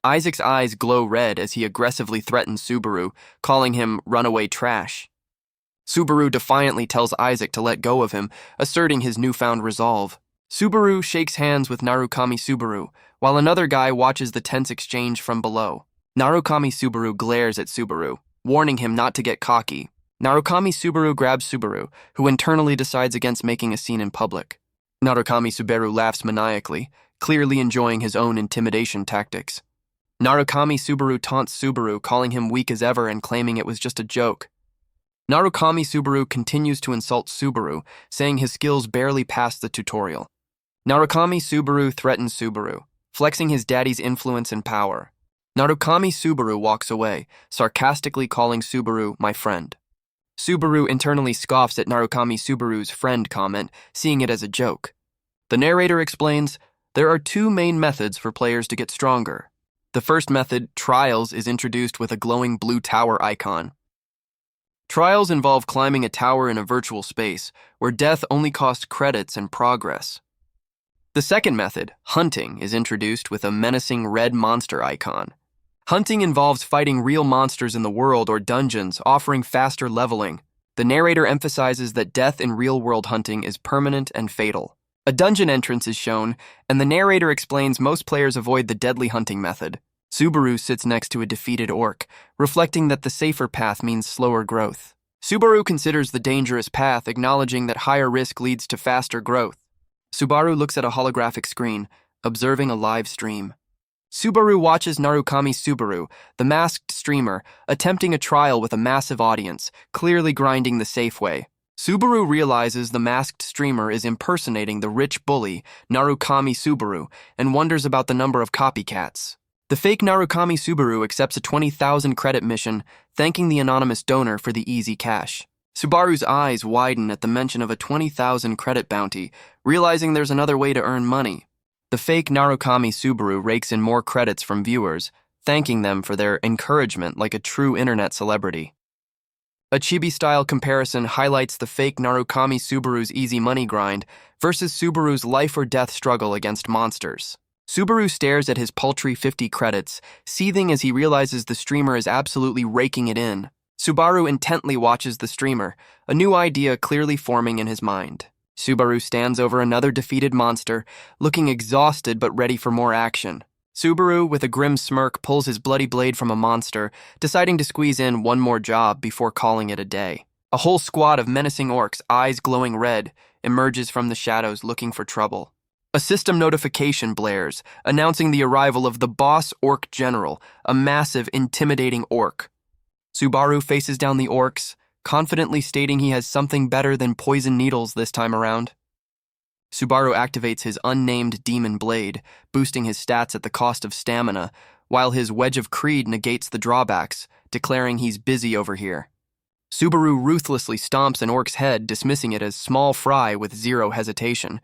A: Isaac's eyes glow red as he aggressively threatens Subaru, calling him runaway trash. Subaru defiantly tells Isaac to let go of him, asserting his newfound resolve. Subaru shakes hands with Narukami Subaru, while another guy watches the tense exchange from below. Narukami Subaru glares at Subaru, warning him not to get cocky. Narukami Subaru grabs Subaru, who internally decides against making a scene in public. Narukami Subaru laughs maniacally, clearly enjoying his own intimidation tactics. Narukami Subaru taunts Subaru, calling him weak as ever and claiming it was just a joke. Narukami Subaru continues to insult Subaru, saying his skills barely passed the tutorial. Narukami Subaru threatens Subaru, flexing his daddy's influence and power. Narukami Subaru walks away, sarcastically calling Subaru my friend. Subaru internally scoffs at Narukami Subaru's friend comment, seeing it as a joke. The narrator explains, there are two main methods for players to get stronger. The first method, Trials, is introduced with a glowing blue tower icon. Trials involve climbing a tower in a virtual space, where death only costs credits and progress. The second method, Hunting, is introduced with a menacing red monster icon. Hunting involves fighting real monsters in the world or dungeons, offering faster leveling. The narrator emphasizes that death in real-world hunting is permanent and fatal. A dungeon entrance is shown, and the narrator explains most players avoid the deadly hunting method. Subaru sits next to a defeated orc, reflecting that the safer path means slower growth. Subaru considers the dangerous path, acknowledging that higher risk leads to faster growth. Subaru looks at a holographic screen, observing a live stream. Subaru watches Narukami Subaru, the masked streamer, attempting a trial with a massive audience, clearly grinding the safe way. Subaru realizes the masked streamer is impersonating the rich bully, Narukami Subaru, and wonders about the number of copycats. The fake Narukami Subaru accepts a 20,000 credit mission, thanking the anonymous donor for the easy cash. Subaru's eyes widen at the mention of a 20,000 credit bounty, realizing there's another way to earn money. The fake Narukami Subaru rakes in more credits from viewers, thanking them for their encouragement like a true internet celebrity. A chibi-style comparison highlights the fake Narukami Subaru's easy money grind versus Subaru's life-or-death struggle against monsters. Subaru stares at his paltry 50 credits, seething as he realizes the streamer is absolutely raking it in. Subaru intently watches the streamer, a new idea clearly forming in his mind. Subaru stands over another defeated monster, looking exhausted but ready for more action. Subaru, with a grim smirk, pulls his bloody blade from a monster, deciding to squeeze in one more job before calling it a day. A whole squad of menacing orcs, eyes glowing red, emerges from the shadows looking for trouble. A system notification blares, announcing the arrival of the boss orc general, a massive, intimidating orc. Subaru faces down the orcs, confidently stating he has something better than poison needles this time around. Subaru activates his unnamed demon blade, boosting his stats at the cost of stamina, while his Wedge of Creed negates the drawbacks, declaring he's busy over here. Subaru ruthlessly stomps an orc's head, dismissing it as small fry with zero hesitation.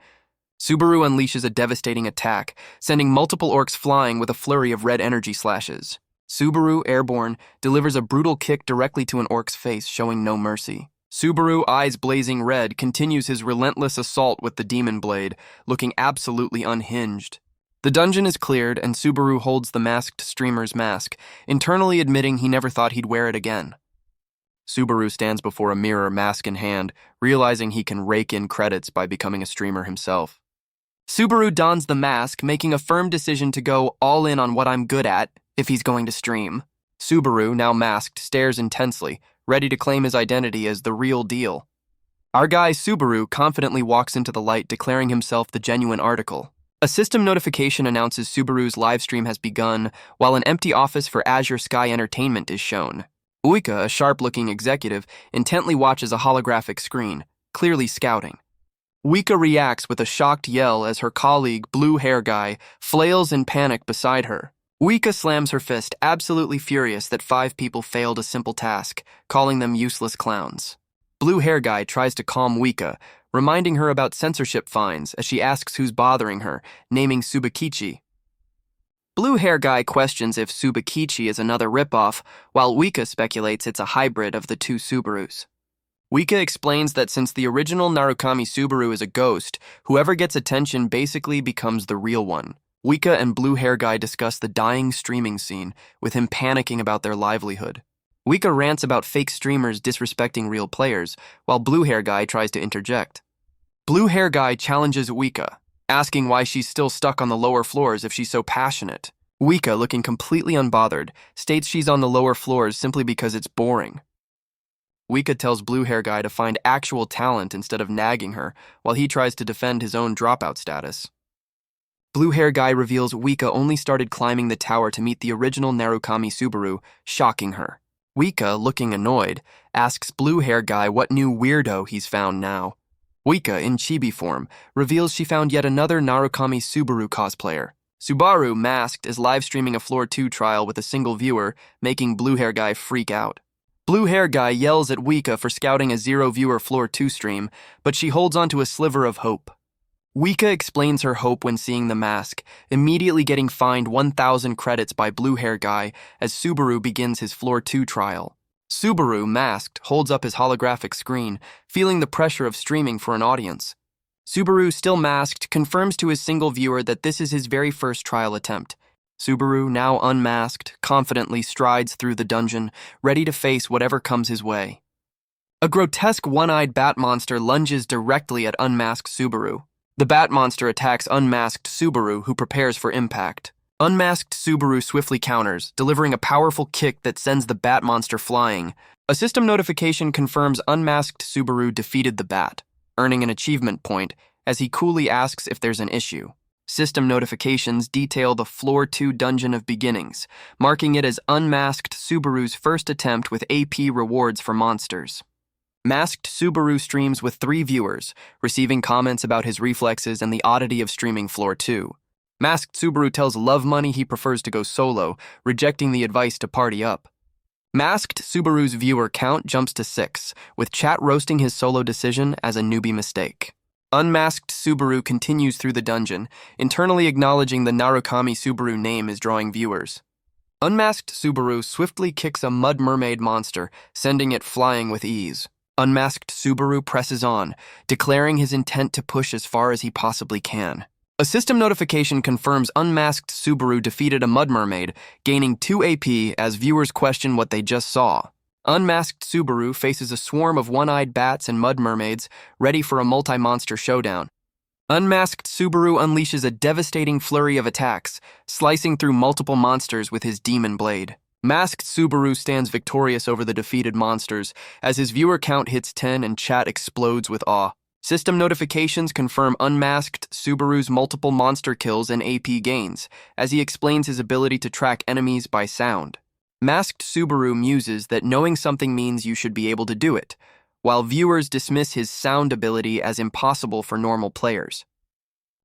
A: Subaru unleashes a devastating attack, sending multiple orcs flying with a flurry of red energy slashes. Subaru, airborne, delivers a brutal kick directly to an orc's face, showing no mercy. Subaru, eyes blazing red, continues his relentless assault with the demon blade, looking absolutely unhinged. The dungeon is cleared, and Subaru holds the masked streamer's mask, internally admitting he never thought he'd wear it again. Subaru stands before a mirror, mask in hand, realizing he can rake in credits by becoming a streamer himself. Subaru dons the mask, making a firm decision to go all in on what I'm good at if he's going to stream. Subaru, now masked, stares intensely, ready to claim his identity as the real deal. Our guy Subaru confidently walks into the light, declaring himself the genuine article. A system notification announces Subaru's livestream has begun, while an empty office for Azure Sky Entertainment is shown. Uika, a sharp-looking executive, intently watches a holographic screen, clearly scouting. Uika reacts with a shocked yell as her colleague, Blue Hair Guy, flails in panic beside her. Uika slams her fist, absolutely furious that 5 people failed a simple task, calling them useless clowns. Blue Hair Guy tries to calm Uika, reminding her about censorship fines as she asks who's bothering her, naming Subakichi. Blue Hair Guy questions if Subakichi is another ripoff, while Uika speculates it's a hybrid of the two Subarus. Uika explains that since the original Narukami Subaru is a ghost, whoever gets attention basically becomes the real one. Uika and Blue Hair Guy discuss the dying streaming scene, with him panicking about their livelihood. Uika rants about fake streamers disrespecting real players, while Blue Hair Guy tries to interject. Blue Hair Guy challenges Uika, asking why she's still stuck on the lower floors if she's so passionate. Uika, looking completely unbothered, states she's on the lower floors simply because it's boring. Uika tells Blue Hair Guy to find actual talent instead of nagging her, while he tries to defend his own dropout status. Blue Hair Guy reveals Uika only started climbing the tower to meet the original Narukami Subaru, shocking her. Uika, looking annoyed, asks Blue Hair Guy what new weirdo he's found now. Uika, in chibi form, reveals she found yet another Narukami Subaru cosplayer. Subaru, masked, is live-streaming a Floor 2 trial with a single viewer, making Blue Hair Guy freak out. Blue Hair Guy yells at Uika for scouting a zero-viewer Floor 2 stream, but she holds onto a sliver of hope. Uika explains her hope when seeing the mask, immediately getting fined 1,000 credits by Blue Hair Guy as Subaru begins his Floor 2 trial. Subaru, masked, holds up his holographic screen, feeling the pressure of streaming for an audience. Subaru, still masked, confirms to his single viewer that this is his very first trial attempt. Subaru, now unmasked, confidently strides through the dungeon, ready to face whatever comes his way. A grotesque one-eyed bat monster lunges directly at unmasked Subaru. The bat monster attacks unmasked Subaru, who prepares for impact. Unmasked Subaru swiftly counters, delivering a powerful kick that sends the bat monster flying. A system notification confirms unmasked Subaru defeated the bat, earning an achievement point, as he coolly asks if there's an issue. System notifications detail the Floor 2 Dungeon of Beginnings, marking it as unmasked Subaru's first attempt with AP rewards for monsters. Masked Subaru streams with 3 viewers, receiving comments about his reflexes and the oddity of streaming Floor 2. Masked Subaru tells Love Money he prefers to go solo, rejecting the advice to party up. Masked Subaru's viewer count jumps to 6, with chat roasting his solo decision as a newbie mistake. Unmasked Subaru continues through the dungeon, internally acknowledging the Narukami Subaru name is drawing viewers. Unmasked Subaru swiftly kicks a mud mermaid monster, sending it flying with ease. Unmasked Subaru presses on, declaring his intent to push as far as he possibly can. A system notification confirms unmasked Subaru defeated a mud mermaid, gaining 2 AP as viewers question what they just saw. Unmasked Subaru faces a swarm of one-eyed bats and mud mermaids, ready for a multi-monster showdown. Unmasked Subaru unleashes a devastating flurry of attacks, slicing through multiple monsters with his demon blade. Masked Subaru stands victorious over the defeated monsters, as his viewer count hits 10 and chat explodes with awe. System notifications confirm unmasked Subaru's multiple monster kills and AP gains, as he explains his ability to track enemies by sound. Masked Subaru muses that knowing something means you should be able to do it, while viewers dismiss his sound ability as impossible for normal players.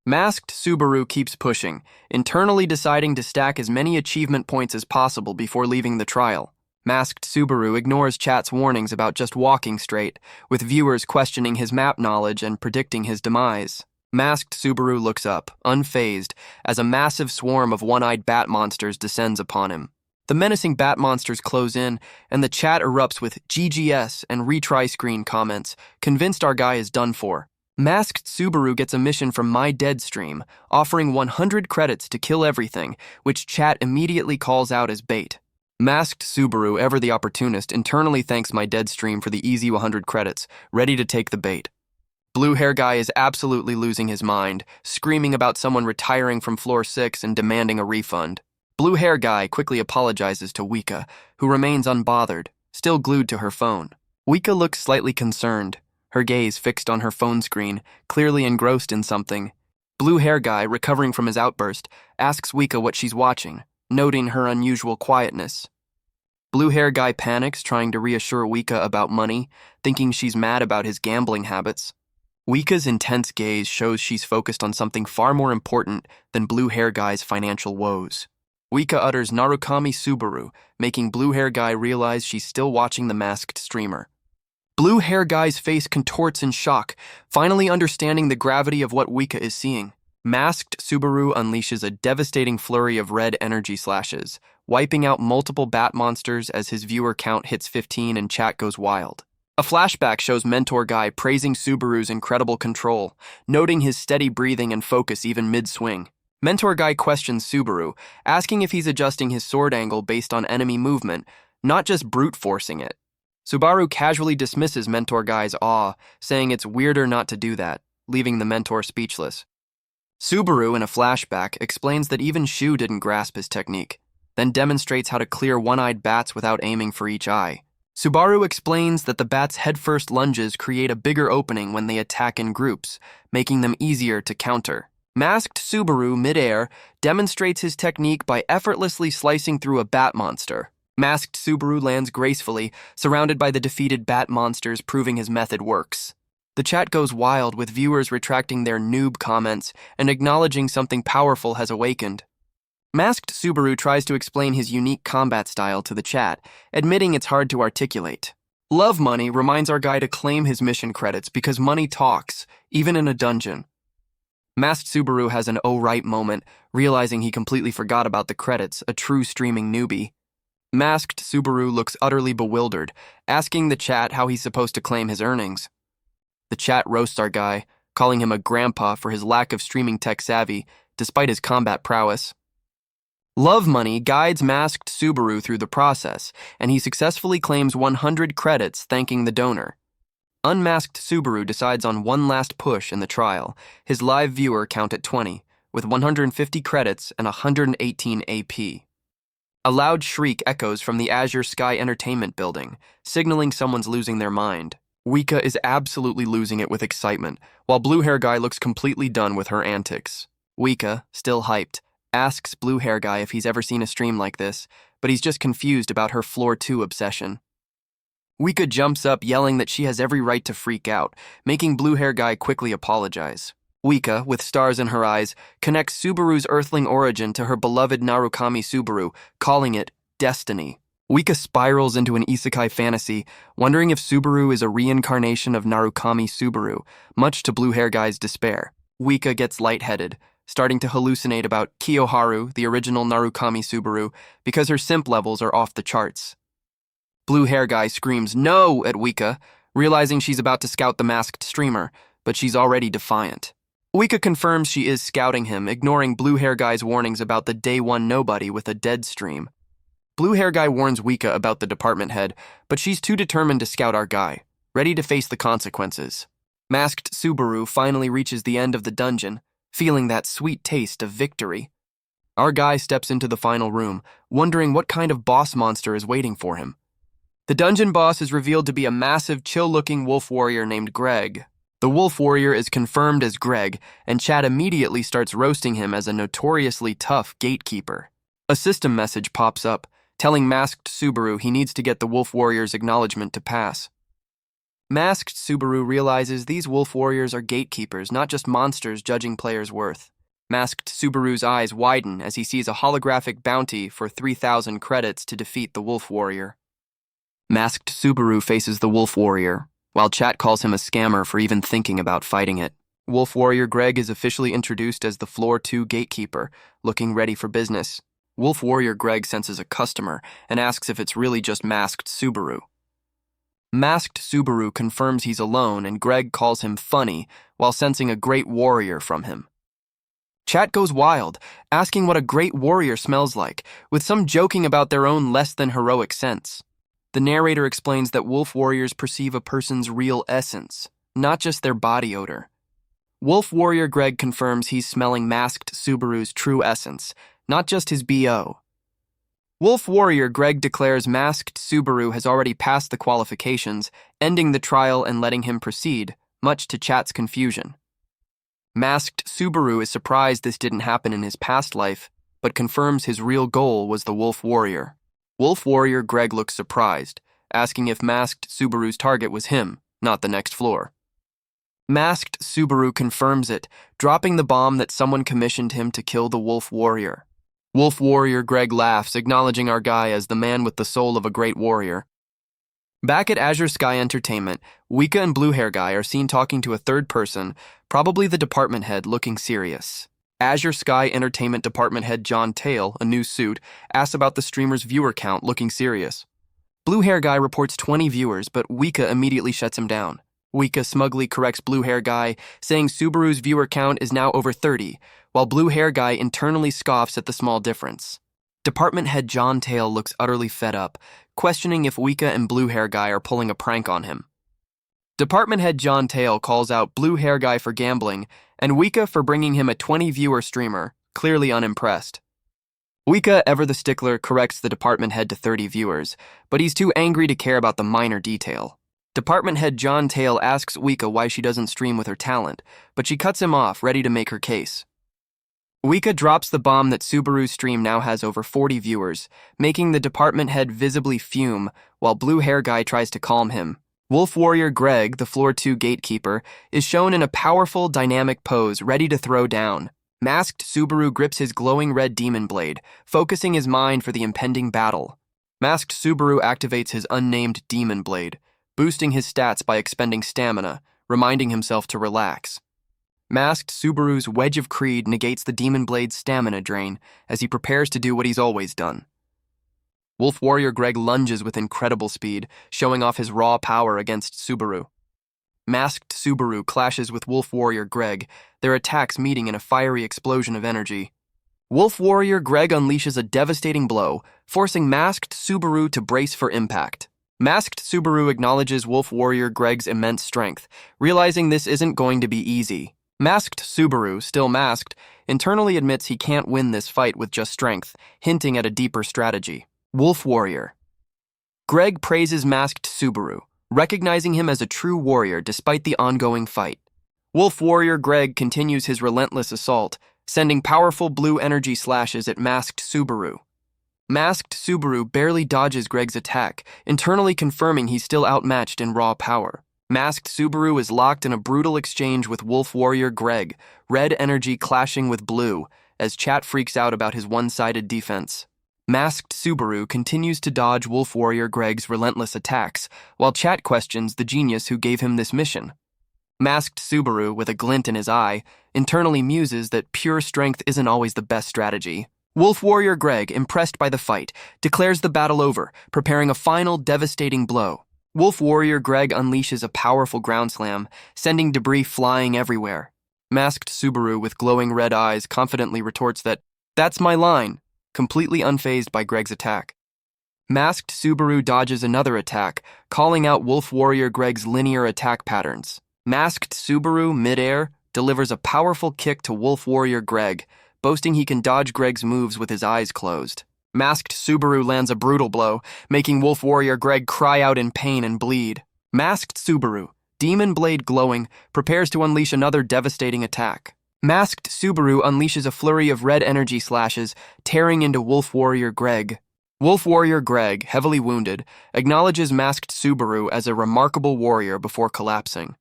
A: Masked Subaru keeps pushing, internally deciding to stack as many achievement points as possible before leaving the trial. Masked Subaru ignores chat's warnings about just walking straight, with viewers questioning his map knowledge and predicting his demise. Masked Subaru looks up, unfazed, as a massive swarm of one-eyed bat monsters descends upon him. The menacing bat monsters close in, and the chat erupts with GGS and retry screen comments, convinced our guy is done for. Masked Subaru gets a mission from My Dead stream, offering 100 credits to kill everything, which chat immediately calls out as bait. Masked Subaru, ever the opportunist, internally thanks My Dead stream for the easy 100 credits, ready to take the bait. Blue hair guy is absolutely losing his mind, screaming about someone retiring from floor 6 and demanding a refund. Blue hair guy quickly apologizes to Wika, who remains unbothered, still glued to her phone. Wika looks slightly concerned, her gaze fixed on her phone screen, clearly engrossed in something. Blue hair guy, recovering from his outburst, asks Wika what she's watching, noting her unusual quietness. Blue hair guy panics, trying to reassure Wika about money, thinking she's mad about his gambling habits. Wika's intense gaze shows she's focused on something far more important than blue hair guy's financial woes. Wika utters Narukami Subaru, making blue hair guy realize she's still watching the masked streamer. Blue hair guy's face contorts in shock, finally understanding the gravity of what Wika is seeing. Masked Subaru unleashes a devastating flurry of red energy slashes, wiping out multiple bat monsters as his viewer count hits 15 and chat goes wild. A flashback shows Mentor Guy praising Subaru's incredible control, noting his steady breathing and focus even mid-swing. Mentor Guy questions Subaru, asking if he's adjusting his sword angle based on enemy movement, not just brute forcing it. Subaru casually dismisses Mentor Guy's awe, saying it's weirder not to do that, leaving the mentor speechless. Subaru, in a flashback, explains that even Shu didn't grasp his technique, then demonstrates how to clear one-eyed bats without aiming for each eye. Subaru explains that the bats' headfirst lunges create a bigger opening when they attack in groups, making them easier to counter. Masked Subaru, mid-air, demonstrates his technique by effortlessly slicing through a bat monster. Masked Subaru lands gracefully, surrounded by the defeated bat monsters, proving his method works. The chat goes wild, with viewers retracting their noob comments and acknowledging something powerful has awakened. Masked Subaru tries to explain his unique combat style to the chat, admitting it's hard to articulate. Love Money reminds our guy to claim his mission credits because money talks, even in a dungeon. Masked Subaru has an oh right moment, realizing he completely forgot about the credits, a true streaming newbie. Masked Subaru looks utterly bewildered, asking the chat how he's supposed to claim his earnings. The chat roasts our guy, calling him a grandpa for his lack of streaming tech savvy, despite his combat prowess. Love Money guides Masked Subaru through the process, and he successfully claims 100 credits, thanking the donor. Unmasked Subaru decides on one last push in the trial, his live viewer count at 20, with 150 credits and 118 AP. A loud shriek echoes from the Azure Sky Entertainment building, signaling someone's losing their mind. Wika is absolutely losing it with excitement, while Blue Hair Guy looks completely done with her antics. Wika, still hyped, asks Blue Hair Guy if he's ever seen a stream like this, but he's just confused about her floor 2 obsession. Wika jumps up, yelling that she has every right to freak out, making Blue Hair Guy quickly apologize. Wika, with stars in her eyes, connects Subaru's earthling origin to her beloved Narukami Subaru, calling it destiny. Wika spirals into an isekai fantasy, wondering if Subaru is a reincarnation of Narukami Subaru, much to Blue Hair Guy's despair. Wika gets lightheaded, starting to hallucinate about Kiyoharu, the original Narukami Subaru, because her simp levels are off the charts. Blue Hair Guy screams no at Wika, realizing she's about to scout the masked streamer, but she's already defiant. Wika confirms she is scouting him, ignoring Blue Hair Guy's warnings about the day one nobody with a dead stream. Blue Hair Guy warns Wika about the department head, but she's too determined to scout our guy, ready to face the consequences. Masked Subaru finally reaches the end of the dungeon, feeling that sweet taste of victory. Our guy steps into the final room, wondering what kind of boss monster is waiting for him. The dungeon boss is revealed to be a massive, chill-looking wolf warrior named Greg. The wolf warrior is confirmed as Greg, and chat immediately starts roasting him as a notoriously tough gatekeeper. A system message pops up, telling Masked Subaru he needs to get the wolf warrior's acknowledgement to pass. Masked Subaru realizes these wolf warriors are gatekeepers, not just monsters judging players' worth. Masked Subaru's eyes widen as he sees a holographic bounty for 3,000 credits to defeat the wolf warrior. Masked Subaru faces the wolf warrior, while chat calls him a scammer for even thinking about fighting it. Wolf warrior Greg is officially introduced as the floor 2 gatekeeper, looking ready for business. Wolf Warrior Greg senses a customer and asks if it's really just masked Subaru. Masked Subaru confirms he's alone, and Greg calls him funny while sensing a great warrior from him. Chat goes wild, asking what a great warrior smells like, with some joking about their own less-than-heroic scents. The narrator explains that wolf warriors perceive a person's real essence, not just their body odor. Wolf Warrior Greg confirms he's smelling masked Subaru's true essence, not just his BO. Wolf Warrior Greg declares masked Subaru has already passed the qualifications, ending the trial and letting him proceed, much to chat's confusion. Masked Subaru is surprised this didn't happen in his past life, but confirms his real goal was the Wolf Warrior. Wolf Warrior Greg looks surprised, asking if masked Subaru's target was him, not the next floor. Masked Subaru confirms it, dropping the bomb that someone commissioned him to kill the Wolf Warrior. Wolf Warrior Greg laughs, acknowledging our guy as the man with the soul of a great warrior. Back at Azure Sky Entertainment, Wika and Blue Hair Guy are seen talking to a third person, probably the department head, looking serious. Azure Sky Entertainment department head John Tail, a new suit, asks about the streamer's viewer count, looking serious. Blue Hair Guy reports 20 viewers, but Wika immediately shuts him down. Wika smugly corrects Blue Hair Guy, saying Subaru's viewer count is now over 30, while Blue Hair Guy internally scoffs at the small difference. Department head John Tail looks utterly fed up, questioning if Wika and Blue Hair Guy are pulling a prank on him. Department head John Tail calls out Blue Hair Guy for gambling, and Wika for bringing him a 20-viewer streamer, clearly unimpressed. Wika, ever the stickler, corrects the department head to 30 viewers, but he's too angry to care about the minor detail. Department head John Tail asks Wika why she doesn't stream with her talent, but she cuts him off, ready to make her case. Wika drops the bomb that Subaru's stream now has over 40 viewers, making the department head visibly fume, while Blue Hair Guy tries to calm him. Wolf Warrior Greg, the Floor 2 gatekeeper, is shown in a powerful, dynamic pose, ready to throw down. Masked Subaru grips his glowing red demon blade, focusing his mind for the impending battle. Masked Subaru activates his unnamed demon blade, boosting his stats by expending stamina, reminding himself to relax. Masked Subaru's Wedge of Creed negates the Demon Blade's stamina drain as he prepares to do what he's always done. Wolf Warrior Greg lunges with incredible speed, showing off his raw power against Subaru. Masked Subaru clashes with Wolf Warrior Greg, their attacks meeting in a fiery explosion of energy. Wolf Warrior Greg unleashes a devastating blow, forcing Masked Subaru to brace for impact. Masked Subaru acknowledges Wolf Warrior Greg's immense strength, realizing this isn't going to be easy. Masked Subaru, still masked, internally admits he can't win this fight with just strength, hinting at a deeper strategy. Wolf Warrior Greg praises Masked Subaru, recognizing him as a true warrior despite the ongoing fight. Wolf Warrior Greg continues his relentless assault, sending powerful blue energy slashes at Masked Subaru. Masked Subaru barely dodges Greg's attack, internally confirming he's still outmatched in raw power. Masked Subaru is locked in a brutal exchange with Wolf Warrior Greg, red energy clashing with blue, as chat freaks out about his one-sided defense. Masked Subaru continues to dodge Wolf Warrior Greg's relentless attacks, while chat questions the genius who gave him this mission. Masked Subaru, with a glint in his eye, internally muses that pure strength isn't always the best strategy. Wolf Warrior Greg, impressed by the fight, declares the battle over, preparing a final devastating blow. Wolf Warrior Greg unleashes a powerful ground slam, sending debris flying everywhere. Masked Subaru, with glowing red eyes, confidently retorts that, "That's my line," completely unfazed by Greg's attack. Masked Subaru dodges another attack, calling out Wolf Warrior Greg's linear attack patterns. Masked Subaru, midair, delivers a powerful kick to Wolf Warrior Greg, boasting he can dodge Greg's moves with his eyes closed. Masked Subaru lands a brutal blow, making Wolf Warrior Greg cry out in pain and bleed. Masked Subaru, demon blade glowing, prepares to unleash another devastating attack. Masked Subaru unleashes a flurry of red energy slashes, tearing into Wolf Warrior Greg. Wolf Warrior Greg, heavily wounded, acknowledges Masked Subaru as a remarkable warrior before collapsing.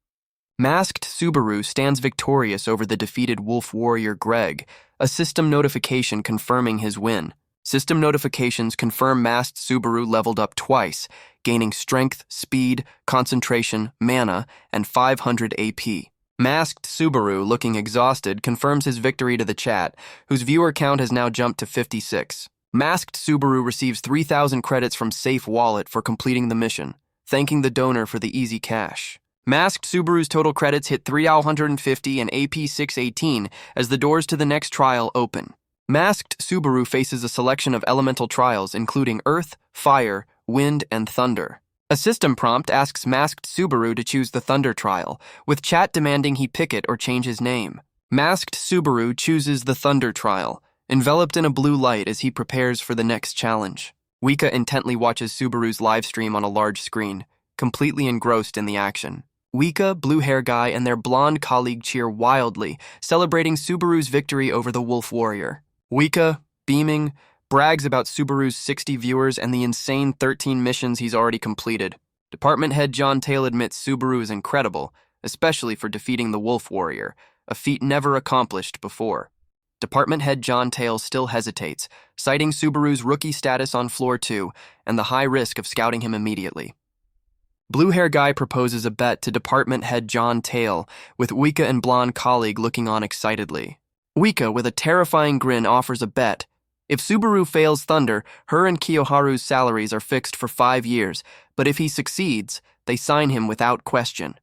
A: Masked Subaru stands victorious over the defeated Wolf Warrior Greg, a system notification confirming his win. System notifications confirm Masked Subaru leveled up twice, gaining strength, speed, concentration, mana, and 500 AP. Masked Subaru, looking exhausted, confirms his victory to the chat, whose viewer count has now jumped to 56. Masked Subaru receives 3,000 credits from Safe Wallet for completing the mission, thanking the donor for the easy cash. Masked Subaru's total credits hit 350 and AP 618 as the doors to the next trial open. Masked Subaru faces a selection of elemental trials including Earth, Fire, Wind, and Thunder. A system prompt asks Masked Subaru to choose the Thunder trial, with chat demanding he pick it or change his name. Masked Subaru chooses the Thunder trial, enveloped in a blue light as he prepares for the next challenge. Wika intently watches Subaru's livestream on a large screen, completely engrossed in the action. Wika, Blue Hair Guy, and their blonde colleague cheer wildly, celebrating Subaru's victory over the Wolf Warrior. Wika, beaming, brags about Subaru's 60 viewers and the insane 13 missions he's already completed. Department head John Tail admits Subaru is incredible, especially for defeating the Wolf Warrior, a feat never accomplished before. Department head John Tail still hesitates, citing Subaru's rookie status on Floor 2 and the high risk of scouting him immediately. Blue Hair Guy proposes a bet to Department head John Tail, with Wika and blonde colleague looking on excitedly. Wika, with a terrifying grin, offers a bet. If Subaru fails Thunder, her and Kiyoharu's salaries are fixed for 5 years, but if he succeeds, they sign him without question.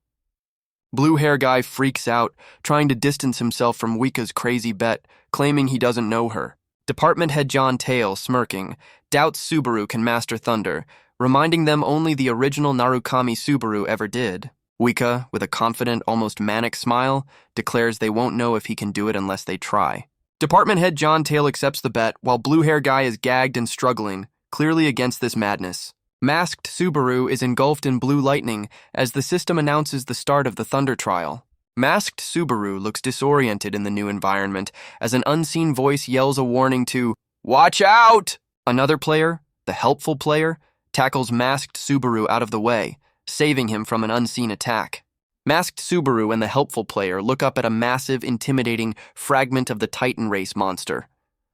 A: Blue Hair Guy freaks out, trying to distance himself from Wika's crazy bet, claiming he doesn't know her. Department head John Tail, smirking, doubts Subaru can master Thunder, reminding them only the original Narukami Subaru ever did. Wika, with a confident, almost manic smile, declares they won't know if he can do it unless they try. Department head John Tail accepts the bet, while Blue Hair Guy is gagged and struggling, clearly against this madness. Masked Subaru is engulfed in blue lightning as the system announces the start of the Thunder trial. Masked Subaru looks disoriented in the new environment as an unseen voice yells a warning to, "Watch out!" Another player, the helpful player, tackles Masked Subaru out of the way, saving him from an unseen attack. Masked Subaru and the helpful player look up at a massive, intimidating fragment of the Titan race monster.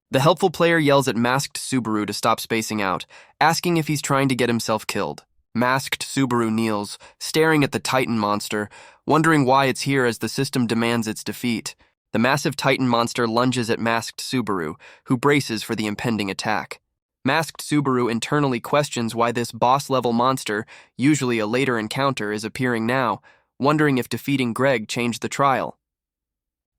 A: The helpful player yells at Masked Subaru to stop spacing out, asking if he's trying to get himself killed. Masked Subaru kneels, staring at the Titan monster, wondering why it's here as the system demands its defeat. The massive Titan monster lunges at Masked Subaru, who braces for the impending attack. Masked Subaru internally questions why this boss-level monster, usually a later encounter, is appearing now, wondering if defeating Greg changed the trial.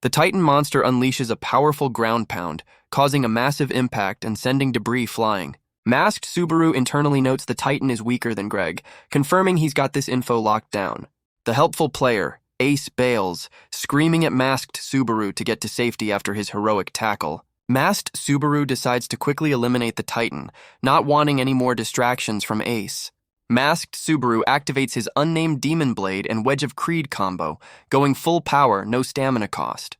A: The Titan monster unleashes a powerful ground pound, causing a massive impact and sending debris flying. Masked Subaru internally notes the Titan is weaker than Greg, confirming he's got this info locked down. The helpful player, Ace, bails, screaming at Masked Subaru to get to safety after his heroic tackle. Masked Subaru decides to quickly eliminate the Titan, not wanting any more distractions from Ace. Masked Subaru activates his unnamed Demon Blade and Wedge of Creed combo, going full power, no stamina cost.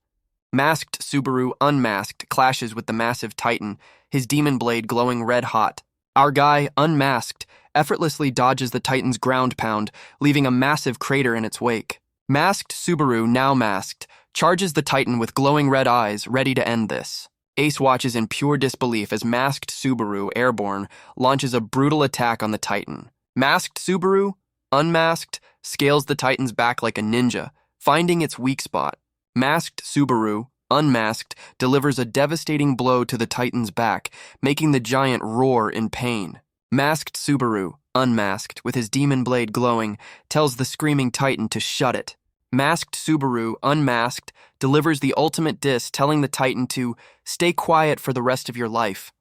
A: Masked Subaru, unmasked, clashes with the massive Titan, his Demon Blade glowing red hot. Our guy, unmasked, effortlessly dodges the Titan's ground pound, leaving a massive crater in its wake. Masked Subaru, now masked, charges the Titan with glowing red eyes, ready to end this. Ace watches in pure disbelief as Masked Subaru, airborne, launches a brutal attack on the Titan. Masked Subaru, unmasked, scales the Titan's back like a ninja, finding its weak spot. Masked Subaru, unmasked, delivers a devastating blow to the Titan's back, making the giant roar in pain. Masked Subaru, unmasked, with his demon blade glowing, tells the screaming Titan to shut it. Masked Subaru, unmasked, delivers the ultimate diss, telling the Titan to stay quiet for the rest of your life.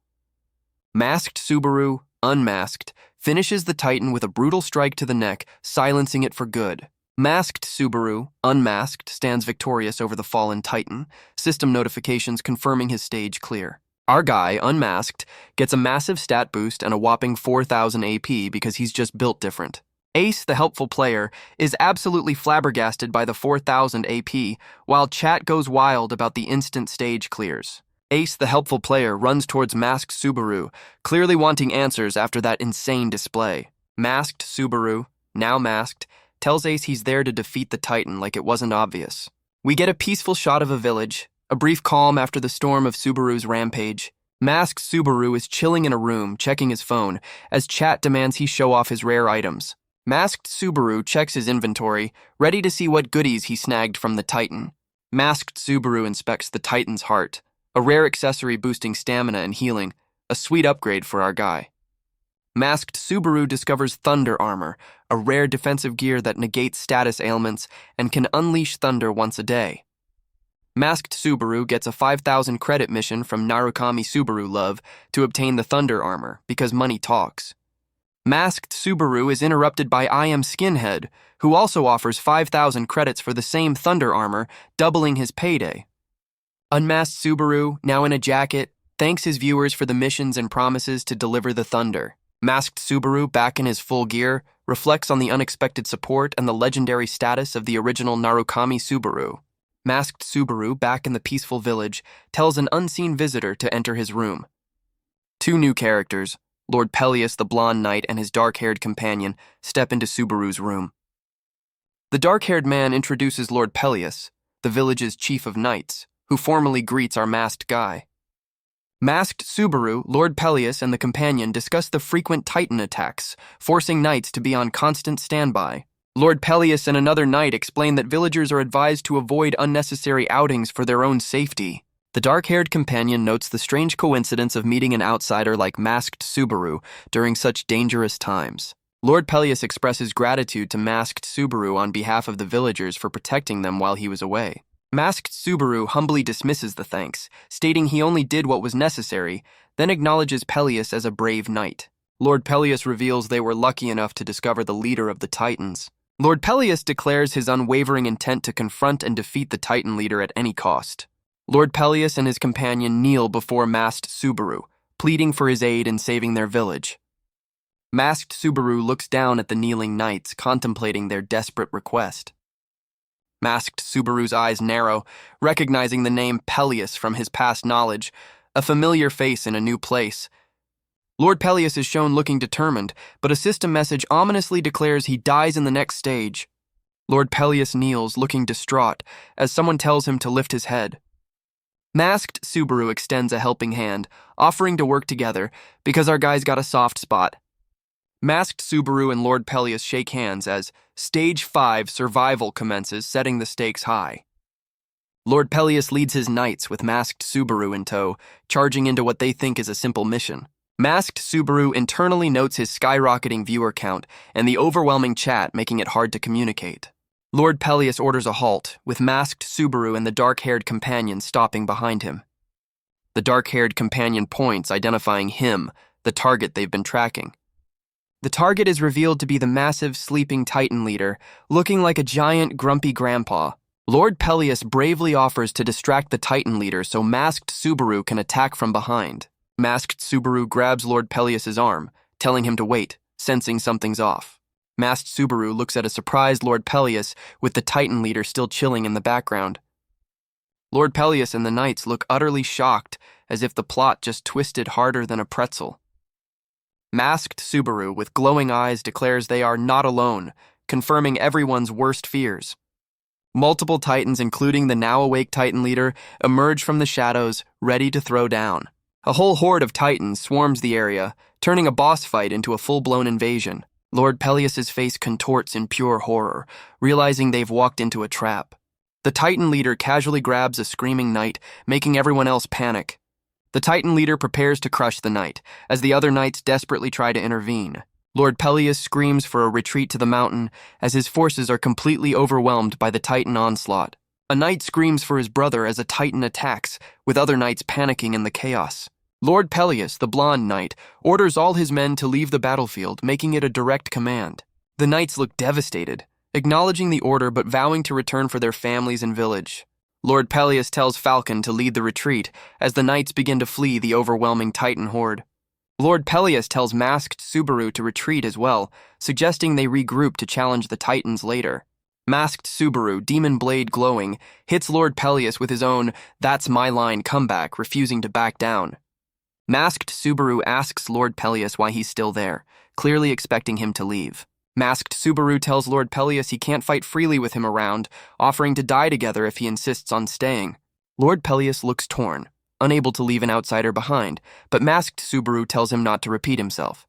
A: Masked Subaru, unmasked, finishes the Titan with a brutal strike to the neck, silencing it for good. Masked Subaru, unmasked, stands victorious over the fallen Titan, system notifications confirming his stage clear. Our guy, unmasked, gets a massive stat boost and a whopping 4,000 AP because he's just built different. Ace, the helpful player, is absolutely flabbergasted by the 4,000 AP, while chat goes wild about the instant stage clears. Ace, the helpful player, runs towards Masked Subaru, clearly wanting answers after that insane display. Masked Subaru, now masked, tells Ace he's there to defeat the Titan like it wasn't obvious. We get a peaceful shot of a village, a brief calm after the storm of Subaru's rampage. Masked Subaru is chilling in a room, checking his phone, as chat demands he show off his rare items. Masked Subaru checks his inventory, ready to see what goodies he snagged from the Titan. Masked Subaru inspects the Titan's heart, a rare accessory boosting stamina and healing. a sweet upgrade for our guy. Masked Subaru discovers Thunder Armor, a rare defensive gear that negates status ailments and can unleash thunder once a day. Masked Subaru gets a 5,000 credit mission from Narukami Subaru Love to obtain the Thunder Armor because money talks. Masked Subaru is interrupted by I Am Skinhead, who also offers 5,000 credits for the same Thunder Armor, doubling his payday. Unmasked Subaru, now in a jacket, thanks his viewers for the missions and promises to deliver the thunder. Masked Subaru, back in his full gear, reflects on the unexpected support and the legendary status of the original Narukami Subaru. Masked Subaru, back in the peaceful village, tells an unseen visitor to enter his room. Two new characters, Lord Peleus the blonde knight and his dark-haired companion, step into Subaru's room. The dark-haired man introduces Lord Peleus, the village's chief of knights, who formally greets our masked guy. Masked Subaru, Lord Peleus, and the companion discuss the frequent Titan attacks, forcing knights to be on constant standby. Lord Peleus and another knight explain that villagers are advised to avoid unnecessary outings for their own safety. The dark-haired companion notes the strange coincidence of meeting an outsider like Masked Subaru during such dangerous times. Lord Peleus expresses gratitude to Masked Subaru on behalf of the villagers for protecting them while he was away. Masked Subaru humbly dismisses the thanks, stating he only did what was necessary, then acknowledges Peleus as a brave knight. Lord Peleus reveals they were lucky enough to discover the leader of the Titans. Lord Peleus declares his unwavering intent to confront and defeat the Titan leader at any cost. Lord Peleus and his companion kneel before Masked Subaru, pleading for his aid in saving their village. Masked Subaru looks down at the kneeling knights, contemplating their desperate request. Masked Subaru's eyes narrow, recognizing the name Peleus from his past knowledge, a familiar face in a new place. Lord Peleus is shown looking determined, but a system message ominously declares he dies in the next stage. Lord Peleus kneels, looking distraught, as someone tells him to lift his head. Masked Subaru extends a helping hand, offering to work together, because our guy's got a soft spot. Masked Subaru and Lord Peleus shake hands as Stage 5 survival commences, setting the stakes high. Lord Peleus leads his knights with Masked Subaru in tow, charging into what they think is a simple mission. Masked Subaru internally notes his skyrocketing viewer count and the overwhelming chat making it hard to communicate. Lord Peleus orders a halt, with Masked Subaru and the dark-haired companion stopping behind him. The dark-haired companion points, identifying him, the target they've been tracking. The target is revealed to be the massive sleeping Titan leader, looking like a giant grumpy grandpa. Lord Peleus bravely offers to distract the Titan leader so Masked Subaru can attack from behind. Masked Subaru grabs Lord Peleus's arm, telling him to wait, sensing something's off. Masked Subaru looks at a surprised Lord Peleus with the Titan leader still chilling in the background. Lord Peleus and the knights look utterly shocked, as if the plot just twisted harder than a pretzel. Masked Subaru, with glowing eyes, declares they are not alone, confirming everyone's worst fears. Multiple Titans, including the now-awake Titan leader, emerge from the shadows, ready to throw down. A whole horde of Titans swarms the area, turning a boss fight into a full-blown invasion. Lord Peleus's face contorts in pure horror, realizing they've walked into a trap. The Titan leader casually grabs a screaming knight, making everyone else panic. The Titan leader prepares to crush the knight, as the other knights desperately try to intervene. Lord Peleus screams for a retreat to the mountain, as his forces are completely overwhelmed by the Titan onslaught. A knight screams for his brother as a Titan attacks, with other knights panicking in the chaos. Lord Peleus, the blonde knight, orders all his men to leave the battlefield, making it a direct command. The knights look devastated, acknowledging the order but vowing to return for their families and village. Lord Peleus tells Falcon to lead the retreat as the knights begin to flee the overwhelming Titan horde. Lord Peleus tells Masked Subaru to retreat as well, suggesting they regroup to challenge the Titans later. Masked Subaru, demon blade glowing, hits Lord Peleus with his own "That's my line" comeback, refusing to back down. Masked Subaru asks Lord Peleus why he's still there, clearly expecting him to leave. Masked Subaru tells Lord Peleus he can't fight freely with him around, offering to die together if he insists on staying. Lord Peleus looks torn, unable to leave an outsider behind, but Masked Subaru tells him not to repeat himself.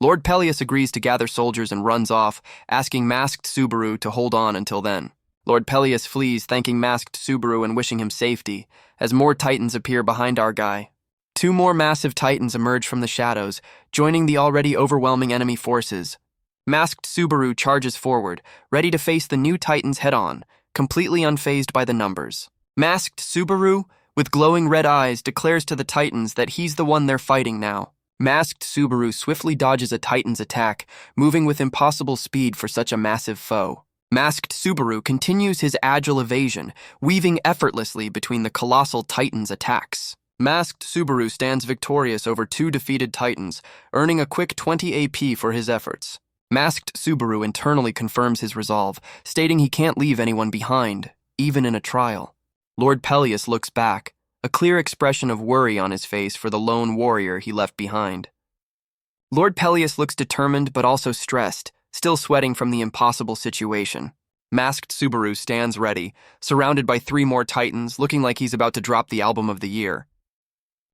A: Lord Peleus agrees to gather soldiers and runs off, asking Masked Subaru to hold on until then. Lord Peleus flees, thanking Masked Subaru and wishing him safety, as more Titans appear behind our guy. Two more massive titans emerge from the shadows, joining the already overwhelming enemy forces. Masked Subaru charges forward, ready to face the new titans head-on, completely unfazed by the numbers. Masked Subaru, with glowing red eyes, declares to the titans that he's the one they're fighting now. Masked Subaru swiftly dodges a titan's attack, moving with impossible speed for such a massive foe. Masked Subaru continues his agile evasion, weaving effortlessly between the colossal titan's attacks. Masked Subaru stands victorious over two defeated titans, earning a quick 20 AP for his efforts. Masked Subaru internally confirms his resolve, stating he can't leave anyone behind, even in a trial. Lord Peleus looks back, a clear expression of worry on his face for the lone warrior he left behind. Lord Peleus looks determined but also stressed, still sweating from the impossible situation. Masked Subaru stands ready, surrounded by three more titans, looking like he's about to drop the album of the year.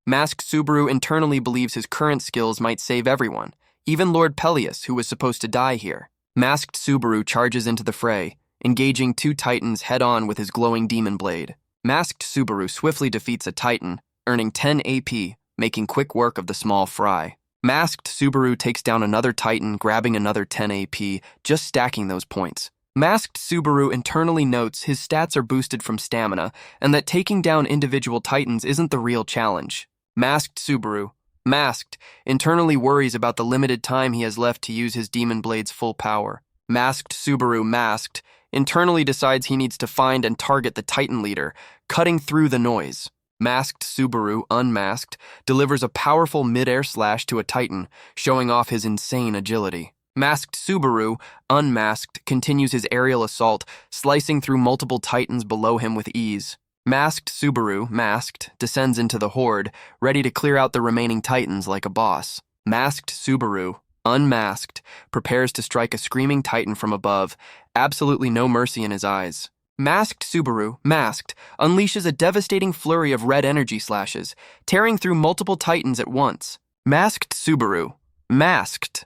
A: Masked Subaru internally believes his current skills might save everyone, even Lord Peleus, who was supposed to die here. Masked Subaru charges into the fray, engaging two titans head-on with his glowing demon blade. Masked Subaru swiftly defeats a titan, earning 10 AP, making quick work of the small fry. Masked Subaru takes down another titan, grabbing another 10 AP, just stacking those points. Masked Subaru internally notes his stats are boosted from stamina, and that taking down individual titans isn't the real challenge. Masked Subaru, masked, internally worries about the limited time he has left to use his demon blade's full power. Masked Subaru, masked, internally decides he needs to find and target the Titan leader, cutting through the noise. Masked Subaru, unmasked, delivers a powerful mid-air slash to a Titan, showing off his insane agility. Masked Subaru, unmasked, continues his aerial assault, slicing through multiple Titans below him with ease. Masked Subaru, masked, descends into the horde, ready to clear out the remaining Titans like a boss. Masked Subaru, unmasked, prepares to strike a screaming Titan from above, absolutely no mercy in his eyes. Masked Subaru, masked, unleashes a devastating flurry of red energy slashes, tearing through multiple Titans at once. Masked Subaru, masked,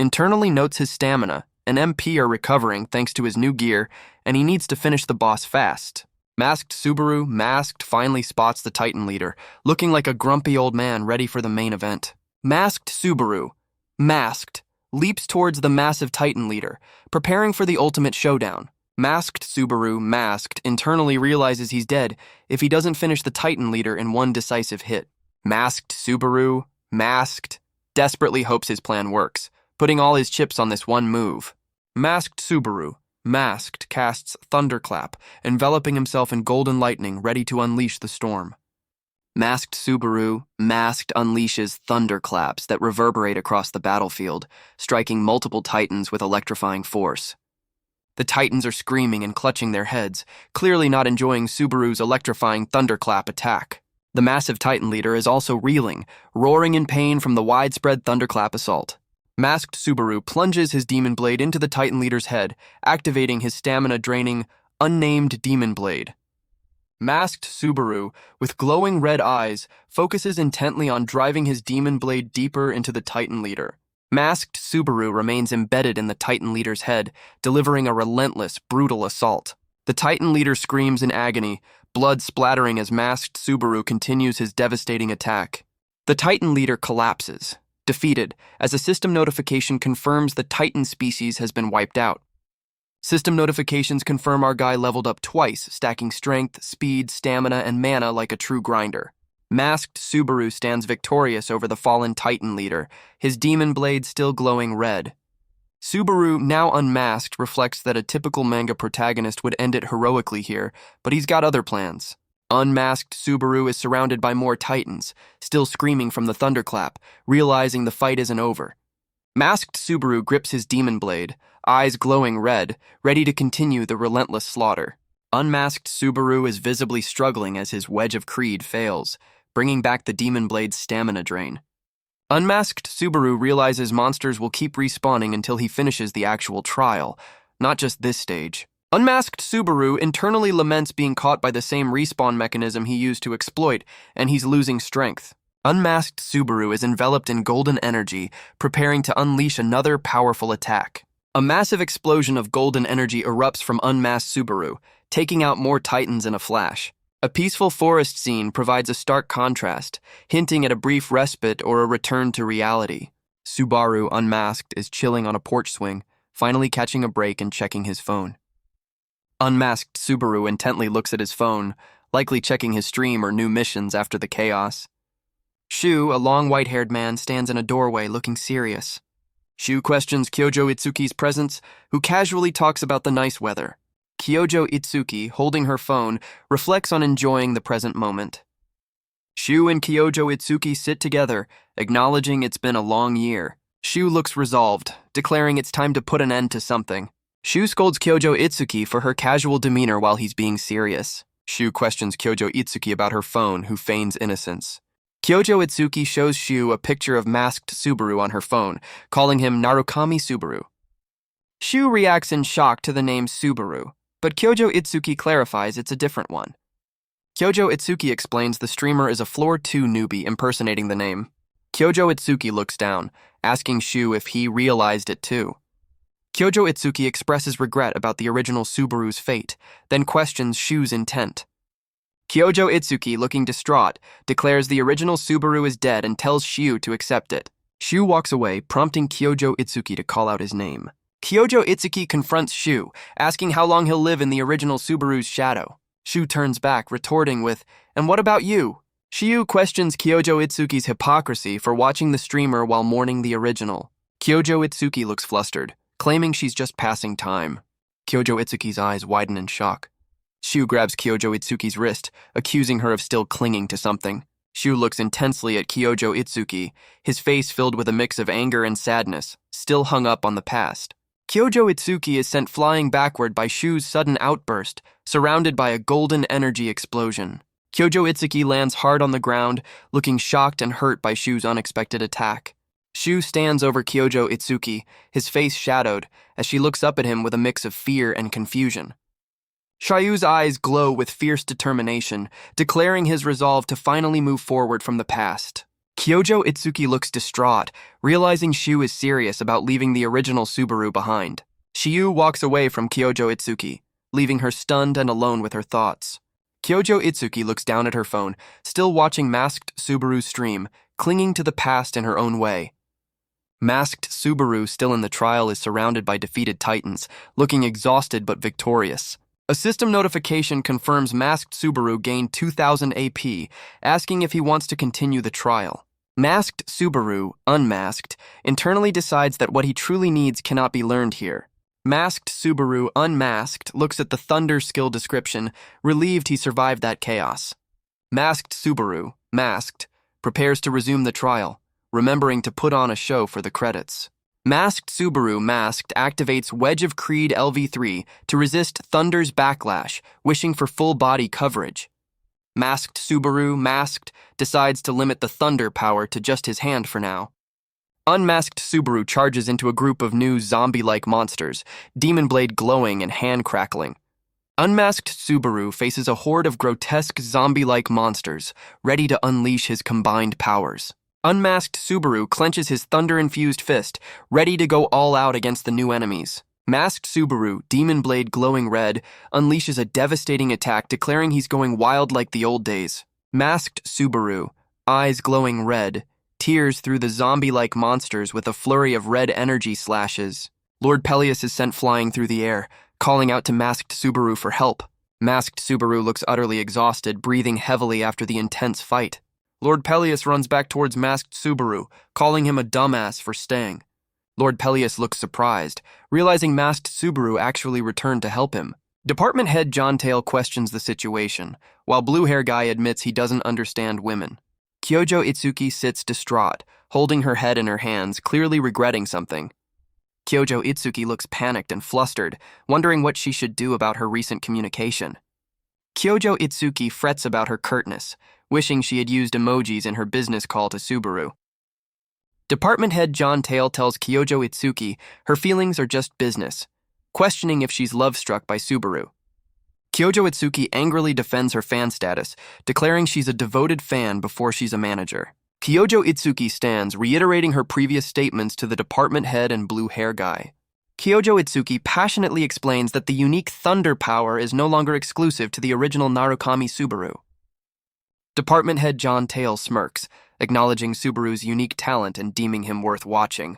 A: internally notes his stamina and MP are recovering thanks to his new gear, and he needs to finish the boss fast. Masked Subaru, masked, finally spots the Titan leader, looking like a grumpy old man ready for the main event. Masked Subaru, masked, leaps towards the massive Titan leader, preparing for the ultimate showdown. Masked Subaru, masked, internally realizes he's dead if he doesn't finish the Titan leader in one decisive hit. Masked Subaru, masked, desperately hopes his plan works, putting all his chips on this one move. Masked Subaru, masked, casts Thunderclap, enveloping himself in golden lightning, ready to unleash the storm. Masked Subaru, masked, unleashes thunderclaps that reverberate across the battlefield, striking multiple Titans with electrifying force. The Titans are screaming and clutching their heads, clearly not enjoying Subaru's electrifying thunderclap attack. The massive Titan leader is also reeling, roaring in pain from the widespread thunderclap assault. Masked Subaru plunges his demon blade into the Titan leader's head, activating his stamina-draining, unnamed demon blade. Masked Subaru, with glowing red eyes, focuses intently on driving his demon blade deeper into the Titan leader. Masked Subaru remains embedded in the Titan leader's head, delivering a relentless, brutal assault. The Titan leader screams in agony, blood splattering as Masked Subaru continues his devastating attack. The Titan leader collapses, defeated, as a system notification confirms the Titan species has been wiped out. System notifications confirm our guy leveled up twice, stacking strength, speed, stamina, and mana like a true grinder. Masked Subaru stands victorious over the fallen Titan leader, his demon blade still glowing red. Subaru, now unmasked, reflects that a typical manga protagonist would end it heroically here, but he's got other plans. Unmasked Subaru is surrounded by more Titans, still screaming from the thunderclap, realizing the fight isn't over. Masked Subaru grips his demon blade, eyes glowing red, ready to continue the relentless slaughter. Unmasked Subaru is visibly struggling as his Wedge of Creed fails, bringing back the demon blade's stamina drain. Unmasked Subaru realizes monsters will keep respawning until he finishes the actual trial, not just this stage. Unmasked Subaru internally laments being caught by the same respawn mechanism he used to exploit, and he's losing strength. Unmasked Subaru is enveloped in golden energy, preparing to unleash another powerful attack. A massive explosion of golden energy erupts from unmasked Subaru, taking out more Titans in a flash. A peaceful forest scene provides a stark contrast, hinting at a brief respite or a return to reality. Subaru, unmasked, is chilling on a porch swing, finally catching a break and checking his phone. Unmasked Subaru intently looks at his phone, likely checking his stream or new missions after the chaos. Shu, a long white-haired man, stands in a doorway looking serious. Shu questions Kyojo Itsuki's presence, who casually talks about the nice weather. Kyojo Itsuki, holding her phone, reflects on enjoying the present moment. Shu and Kyojo Itsuki sit together, acknowledging it's been a long year. Shu looks resolved, declaring it's time to put an end to something. Shu scolds Kyojo Itsuki for her casual demeanor while he's being serious. Shu questions Kyojo Itsuki about her phone, who feigns innocence. Kyojo Itsuki shows Shu a picture of masked Subaru on her phone, calling him Narukami Subaru. Shu reacts in shock to the name Subaru, but Kyojo Itsuki clarifies it's a different one. Kyojo Itsuki explains the streamer is a Floor 2 newbie impersonating the name. Kyojo Itsuki looks down, asking Shu if he realized it too. Kyojo Itsuki expresses regret about the original Subaru's fate, then questions Shu's intent. Kyojo Itsuki, looking distraught, declares the original Subaru is dead and tells Shu to accept it. Shu walks away, prompting Kyojo Itsuki to call out his name. Kyojo Itsuki confronts Shu, asking how long he'll live in the original Subaru's shadow. Shu turns back, retorting with, "And what about you?" Shu questions Kyojo Itsuki's hypocrisy for watching the streamer while mourning the original. Kyojo Itsuki looks flustered, claiming she's just passing time. Kyojo Itsuki's eyes widen in shock. Shu grabs Kyojo Itsuki's wrist, accusing her of still clinging to something. Shu looks intensely at Kyojo Itsuki, his face filled with a mix of anger and sadness, still hung up on the past. Kyojo Itsuki is sent flying backward by Shu's sudden outburst, surrounded by a golden energy explosion. Kyojo Itsuki lands hard on the ground, looking shocked and hurt by Shu's unexpected attack. Shu stands over Kyojo Itsuki, his face shadowed, as she looks up at him with a mix of fear and confusion. Shu's eyes glow with fierce determination, declaring his resolve to finally move forward from the past. Kyojo Itsuki looks distraught, realizing Shu is serious about leaving the original Subaru behind. Shu walks away from Kyojo Itsuki, leaving her stunned and alone with her thoughts. Kyojo Itsuki looks down at her phone, still watching masked Subaru's stream, clinging to the past in her own way. Masked Subaru, still in the trial, is surrounded by defeated titans, looking exhausted but victorious. A system notification confirms masked Subaru gained 2,000 AP, asking if he wants to continue the trial. Masked Subaru, unmasked, internally decides that what he truly needs cannot be learned here. Masked Subaru, unmasked, looks at the Thunder skill description, relieved he survived that chaos. Masked Subaru, masked, prepares to resume the trial, remembering to put on a show for the credits. Masked Subaru, masked, activates Wedge of Creed LV3 to resist Thunder's backlash, wishing for full body coverage. Masked Subaru, masked, decides to limit the Thunder power to just his hand for now. Unmasked Subaru charges into a group of new zombie-like monsters, Demon Blade glowing and hand crackling. Unmasked Subaru faces a horde of grotesque zombie-like monsters, ready to unleash his combined powers. Unmasked Subaru clenches his thunder-infused fist, ready to go all out against the new enemies. Masked Subaru, Demon Blade glowing red, unleashes a devastating attack, declaring he's going wild like the old days. Masked Subaru, eyes glowing red, tears through the zombie-like monsters with a flurry of red energy slashes. Lord Peleus is sent flying through the air, calling out to Masked Subaru for help. Masked Subaru looks utterly exhausted, breathing heavily after the intense fight. Lord Peleus runs back towards Masked Subaru, calling him a dumbass for staying. Lord Peleus looks surprised, realizing Masked Subaru actually returned to help him. Department Head John Tail questions the situation, while Blue Hair Guy admits he doesn't understand women. Kyojo Itsuki sits distraught, holding her head in her hands, clearly regretting something. Kyojo Itsuki looks panicked and flustered, wondering what she should do about her recent communication. Kyojo Itsuki frets about her curtness, wishing she had used emojis in her business call to Subaru. Department Head John Tail tells Kyojo Itsuki her feelings are just business, questioning if she's love-struck by Subaru. Kyojo Itsuki angrily defends her fan status, declaring she's a devoted fan before she's a manager. Kyojo Itsuki stands, reiterating her previous statements to the department head and Blue Hair Guy. Kyojo Itsuki passionately explains that the unique thunder power is no longer exclusive to the original Narukami Subaru. Department head John Tail smirks, acknowledging Subaru's unique talent and deeming him worth watching.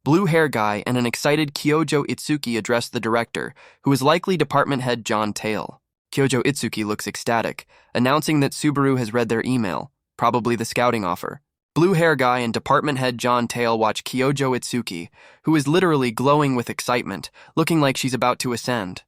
A: Blue hair guy and an excited Kyojo Itsuki address the director, who is likely department head John Tail. Kyojo Itsuki looks ecstatic, announcing that Subaru has read their email, probably the scouting offer. Blue hair guy and department head John Tail watch Kyojo Itsuki, who is literally glowing with excitement, looking like she's about to ascend.